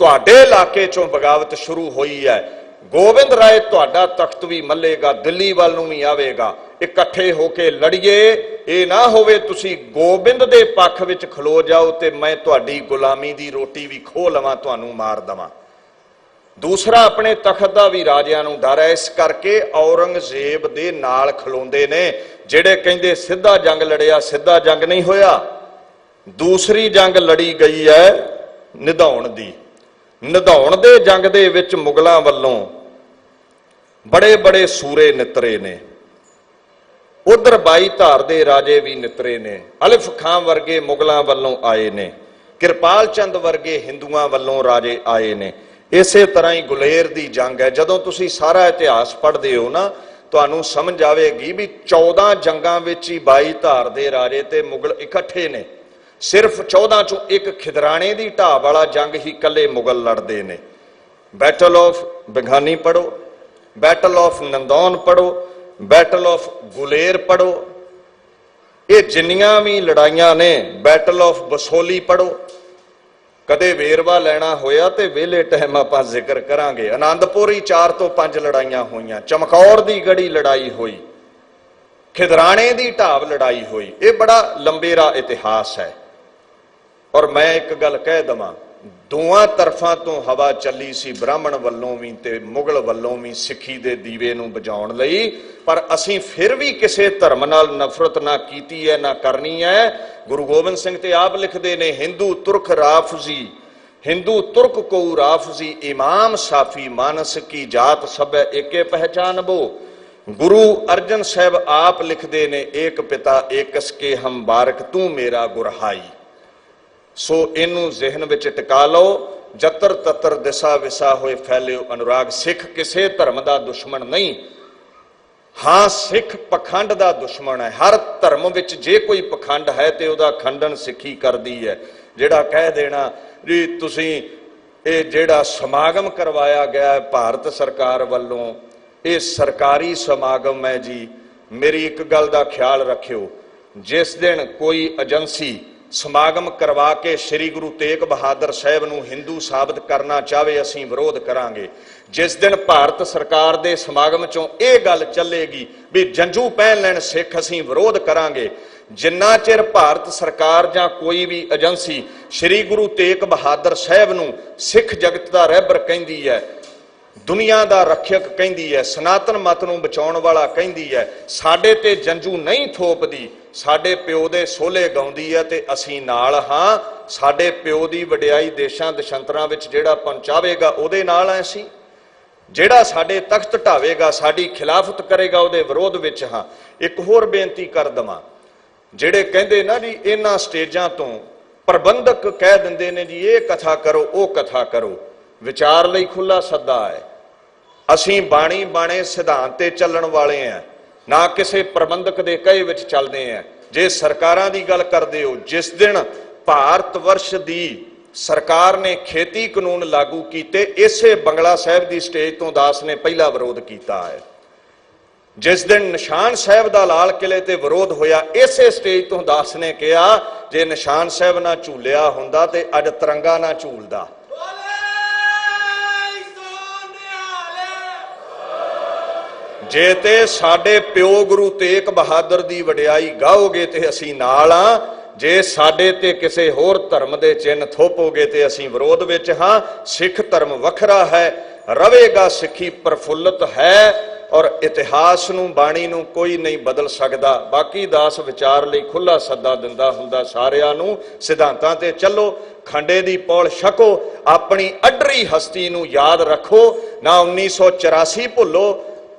ਤੁਹਾਡੇ ਇਲਾਕੇ ਚੋਂ ਬਗਾਵਤ ਸ਼ੁਰੂ ਹੋਈ ਹੈ। ਗੋਬਿੰਦ ਰਾਏ ਤੁਹਾਡਾ ਤਖਤ ਵੀ ਮੱਲੇਗਾ, ਦਿੱਲੀ ਵੱਲ ਨੂੰ ਵੀ ਆਵੇਗਾ, ਇਕੱਠੇ ਹੋ ਕੇ ਲੜੀਏ। ਇਹ ਨਾ ਹੋਵੇ ਤੁਸੀਂ ਗੋਬਿੰਦ ਦੇ ਪੱਖ ਵਿੱਚ ਖਲੋ ਜਾਓ ਤੇ ਮੈਂ ਤੁਹਾਡੀ ਗੁਲਾਮੀ ਦੀ ਰੋਟੀ ਵੀ ਖੋਹ ਲਵਾਂ, ਤੁਹਾਨੂੰ ਮਾਰ ਦੇਵਾਂ। ਦੂਸਰਾ, ਆਪਣੇ ਤਖਤ ਦਾ ਵੀ ਰਾਜਿਆਂ ਨੂੰ ਡਰ ਹੈ, ਇਸ ਕਰਕੇ ਔਰੰਗਜ਼ੇਬ ਦੇ ਨਾਲ ਖਲੋਂਦੇ ਨੇ। ਜਿਹੜੇ ਕਹਿੰਦੇ ਸਿੱਧਾ ਜੰਗ ਲੜਿਆ, ਸਿੱਧਾ ਜੰਗ ਨਹੀਂ ਹੋਇਆ। ਦੂਸਰੀ ਜੰਗ ਲੜੀ ਗਈ ਹੈ ਨਿਧਾਉਣ ਦੀ। ਨਿਧਾਉਣ ਦੇ ਜੰਗ ਦੇ ਵਿੱਚ ਮੁਗਲਾਂ ਵੱਲੋਂ ਬੜੇ ਬੜੇ ਸੂਰੇ ਨਿਤਰੇ ਨੇ, ਉਧਰ 22 ਧਾਰ ਦੇ ਰਾਜੇ ਵੀ ਨਿਤਰੇ ਨੇ। ਅਲਿਫ ਖਾਂ ਵਰਗੇ ਮੁਗਲਾਂ ਵੱਲੋਂ ਆਏ ਨੇ, ਕਿਰਪਾਲ ਚੰਦ ਵਰਗੇ ਹਿੰਦੂਆਂ ਵੱਲੋਂ ਰਾਜੇ ਆਏ ਨੇ। ਇਸੇ ਤਰ੍ਹਾਂ ਹੀ ਗੁਲੇਰ ਦੀ ਜੰਗ ਹੈ। ਜਦੋਂ ਤੁਸੀਂ ਸਾਰਾ ਇਤਿਹਾਸ ਪੜ੍ਹਦੇ ਹੋ ਨਾ, ਤੁਹਾਨੂੰ ਸਮਝ ਆਵੇਗੀ ਵੀ 14 ਜੰਗਾਂ ਵਿੱਚ ਹੀ 22 ਧਾਰ ਦੇ ਰਾਜੇ ਤੇ ਮੁਗਲ ਇਕੱਠੇ ਨੇ। ਸਿਰਫ 14 ਚੋਂ ਇੱਕ ਖਿਦਰਾਣੇ ਦੀ ਢਾਹ ਵਾਲਾ ਜੰਗ ਹੀ ਇਕੱਲੇ ਮੁਗਲ ਲੜਦੇ ਨੇ। ਬੈਟਲ ਆਫ ਬਿਗਾਨੀ ਪੜੋ, ਬੈਟਲ ਆਫ ਨੰਦੌਨ ਪੜੋ, ਬੈਟਲ ਆਫ ਗੁਲੇਰ ਪੜੋ। ਇਹ ਜਿੰਨੀਆਂ ਵੀ ਲੜਾਈਆਂ ਨੇ, ਬੈਟਲ ਆਫ ਬਸੋਲੀ ਪੜੋ। ਕਦੇ ਵੇਰਵਾ ਲੈਣਾ ਹੋਇਆ ਤੇ ਵਿਹਲੇ ਟਾਈਮ ਆਪਾਂ ਜ਼ਿਕਰ ਕਰਾਂਗੇ। ਆਨੰਦਪੁਰ ਹੀ 4 ਤੋਂ 5 ਲੜਾਈਆਂ ਹੋਈਆਂ, ਚਮਕੌਰ ਦੀ ਗੜੀ ਲੜਾਈ ਹੋਈ, ਖਿਦਰਾਣੇ ਦੀ ਢਾਬ ਲੜਾਈ ਹੋਈ। ਇਹ ਬੜਾ ਲੰਬੇਰਾ ਇਤਿਹਾਸ ਹੈ। ਔਰ ਮੈਂ ਇੱਕ ਗੱਲ ਕਹਿ ਦਵਾਂ, ਦੋਵਾਂ ਤਰਫਾਂ ਤੋਂ ਹਵਾ ਚੱਲੀ ਸੀ, ਬ੍ਰਾਹਮਣ ਵੱਲੋਂ ਵੀ ਤੇ ਮੁਗਲ ਵੱਲੋਂ ਵੀ, ਸਿੱਖੀ ਦੇ ਦੀਵੇ ਨੂੰ ਬੁਝਾਉਣ ਲਈ। ਪਰ ਅਸੀਂ ਫਿਰ ਵੀ ਕਿਸੇ ਧਰਮ ਨਾਲ ਨਫ਼ਰਤ ਨਾ ਕੀਤੀ ਹੈ, ਨਾ ਕਰਨੀ ਹੈ। ਗੁਰੂ ਗੋਬਿੰਦ ਸਿੰਘ ਤੇ ਆਪ ਲਿਖਦੇ ਨੇ, ਹਿੰਦੂ ਤੁਰਕ ਰਾਫਜ਼ੀ, ਹਿੰਦੂ ਤੁਰਕ ਕੋ ਰਾਫਜ਼ੀ, ਇਮਾਮ ਸਾਫੀ ਮਾਨਸ ਕੀ ਜਾਤ ਸਭੈ ਏਕੇ ਪਹਿਚਾਨਬੋ। ਗੁਰੂ ਅਰਜਨ ਸਾਹਿਬ ਆਪ ਲਿਖਦੇ ਨੇ, ਏਕ ਪਿਤਾ ਏਕਸ ਕੇ ਹਮ ਬਾਰਕ ਤੂੰ ਮੇਰਾ ਗੁਰਹਾਈ। ਸੋ ਇਹਨੂੰ ਜ਼ਿਹਨ ਵਿੱਚ ਟਿਕਾ ਲਓ। ਜਤਰ ਤਤਰ ਦਿਸਾ ਵਿਸਾ ਹੋਏ ਫੈਲਿਓ ਅਨੁਰਾਗ। ਸਿੱਖ ਕਿਸੇ ਧਰਮ ਦਾ ਦੁਸ਼ਮਣ ਨਹੀਂ, ਹਾਂ ਸਿੱਖ ਪਖੰਡ ਦਾ ਦੁਸ਼ਮਣ ਹੈ। ਹਰ ਧਰਮ ਵਿੱਚ ਜੇ ਕੋਈ ਪਖੰਡ ਹੈ ਤੇ ਉਹਦਾ ਖੰਡਨ ਸਿੱਖੀ ਕਰਦੀ ਹੈ। ਜਿਹੜਾ ਕਹਿ ਦੇਣਾ ਜੀ ਤੁਸੀਂ ਇਹ ਜਿਹੜਾ ਸਮਾਗਮ ਕਰਵਾਇਆ ਗਿਆ ਭਾਰਤ ਸਰਕਾਰ ਵੱਲੋਂ, ਇਹ ਸਰਕਾਰੀ ਸਮਾਗਮ ਹੈ ਜੀ, ਮੇਰੀ ਇੱਕ ਗੱਲ ਦਾ ਖਿਆਲ ਰੱਖਿਓ, ਜਿਸ ਦਿਨ ਕੋਈ ਏਜੰਸੀ ਸਮਾਗਮ ਕਰਵਾ ਕੇ ਸ੍ਰੀ ਗੁਰੂ ਤੇਗ ਬਹਾਦਰ ਸਾਹਿਬ ਨੂੰ ਹਿੰਦੂ ਸਾਬਤ ਕਰਨਾ ਚਾਹਵੇ, ਅਸੀਂ ਵਿਰੋਧ ਕਰਾਂਗੇ। ਜਿਸ ਦਿਨ ਭਾਰਤ ਸਰਕਾਰ ਦੇ ਸਮਾਗਮ ਚੋਂ ਇਹ ਗੱਲ ਚੱਲੇਗੀ ਵੀ ਜੰਝੂ ਪਹਿਨ ਲੈਣ ਸਿੱਖ, ਅਸੀਂ ਵਿਰੋਧ ਕਰਾਂਗੇ। ਜਿੰਨਾ ਚਿਰ ਭਾਰਤ ਸਰਕਾਰ ਜਾਂ ਕੋਈ ਵੀ ਏਜੰਸੀ ਸ੍ਰੀ ਗੁਰੂ ਤੇਗ ਬਹਾਦਰ ਸਾਹਿਬ ਨੂੰ ਸਿੱਖ ਜਗਤ ਦਾ ਰਹਿਬਰ ਕਹਿੰਦੀ ਹੈ, ਦੁਨੀਆ ਦਾ ਰੱਖਿਅਕ ਕਹਿੰਦੀ ਹੈ, ਸਨਾਤਨ ਮਤ ਨੂੰ ਬਚਾਉਣ ਵਾਲਾ ਕਹਿੰਦੀ ਹੈ, ਸਾਡੇ ਤੇ ਜੰਝੂ ਨਹੀਂ ਥੋਪਦੀ, ਸਾਡੇ ਪਿਓ ਦੇ ਸੋਲੇ ਗਾਉਂਦੀ ਹੈ ਤੇ ਅਸੀਂ ਨਾਲ ਹਾਂ। ਸਾਡੇ ਪਿਓ ਦੀ ਵਡਿਆਈ ਦੇਸ਼ਾਂ ਦਸ਼ੰਤਰਾਂ ਵਿੱਚ ਜਿਹੜਾ ਪਹੁੰਚਾਵੇਗਾ ਉਹਦੇ ਨਾਲ ਹਾਂ ਅਸੀਂ। ਜਿਹੜਾ ਸਾਡੇ ਤਖਤ ਢਾਵੇਗਾ, ਸਾਡੀ ਖਿਲਾਫਤ ਕਰੇਗਾ, ਉਹਦੇ ਵਿਰੋਧ ਵਿੱਚ ਹਾਂ। ਇੱਕ ਹੋਰ ਬੇਨਤੀ ਕਰ ਦਵਾਂ, ਜਿਹੜੇ ਕਹਿੰਦੇ ਨਾ ਜੀ ਇਹਨਾਂ ਸਟੇਜਾਂ ਤੋਂ ਪ੍ਰਬੰਧਕ ਕਹਿ ਦਿੰਦੇ ਨੇ ਜੀ ਇਹ ਕਥਾ ਕਰੋ, ਉਹ ਕਥਾ ਕਰੋ, ਵਿਚਾਰ ਲਈ ਖੁੱਲਾ ਸੱਦਾ ਹੈ। ਅਸੀਂ ਬਾਣੀ ਬਾਣੇ ਸਿਧਾਂਤ ਤੇ ਚੱਲਣ ਵਾਲੇ ਹਾਂ। ना किसी प्रबंधक दे कहे विच चलदे आ। जे सरकारां दी गल करदे हो, जिस दिन भारत वर्ष दी सरकार ने खेती कानून लागू कीते, इसे बंगला साहिब की स्टेज तो दास ने पहला विरोध किया है। जिस दिन निशान साहिब का लाल किले ते विरोध होया, इसे स्टेज तो दास ने कहा जे निशान साहिब ना झूलिया हुंदा ते अज तिरंगा ना झूलदा। जे ते साडे प्यो गुरु तेग बहादुर की वडियाई गाओगे ते असीं नाल हां, जे साडे ते किसी होर धर्म के चिन्ह थोपोगे तो असीं विरोध विच हां। सिख धर्म वखरा है, रवेगा सिखी प्रफुल्लित है, और इतिहास नूं बाणी नूं कोई नहीं बदल सकता। बाकी दास विचार लई खुला सद्दा दिंदा हुंदा सारिआं नूं, सिद्धांतां ते चलो, खंडे दी पौल छको, अपनी अडरी हस्ती नूं याद रखो। ना 1984 भुल्लो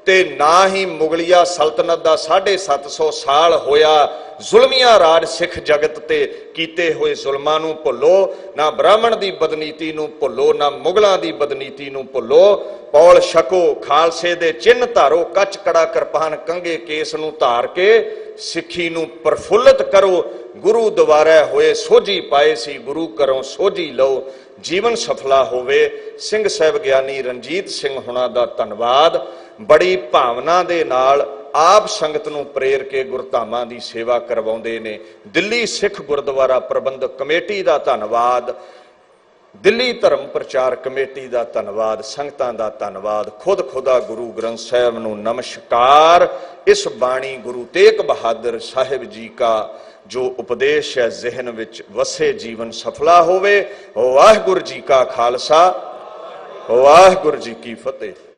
ते ना ही मुगलिया सल्तनत का 750 साल होया जुल्मिया राज सिख जगत ते कीते हुए जुल्मां नूं भुल्लो। ना ब्राह्मण की बदनीति नूं भुल्लो, ना मुगलों की बदनीति नूं भुल्लो। पौल छको, खालसे दे चिन्ह धारो, कच कड़ा किरपान कंघे केस नूं धार के सिक्खी नूं प्रफुल्लित करो। गुरु द्वारा होए सोझी पाए सी, गुरु घरों सोझी लो, जीवन सफला होवे। सिंह साहिब ज्ञानी रणजीत सिंह हुणां दा धन्नवाद। बड़ी भावना दे नाल आप संगत नूं प्रेर के गुरधामां दी सेवा करवाउंदे ने। दिल्ली सिख गुरुद्वारा प्रबंधक कमेटी दा धन्नवाद, दिल्ली धर्म प्रचार कमेटी का धन्नवाद, संगतां दा धन्नवाद, खुद खुदा गुरु ग्रंथ साहिब नूं नमस्कार। इस बाणी गुरु तेग बहादुर साहिब जी का जो उपदेश है जहन विच वसे, जीवन सफला होवे। वाहिगुरू जी का खालसा, वाहिगुरू जी की फतेह।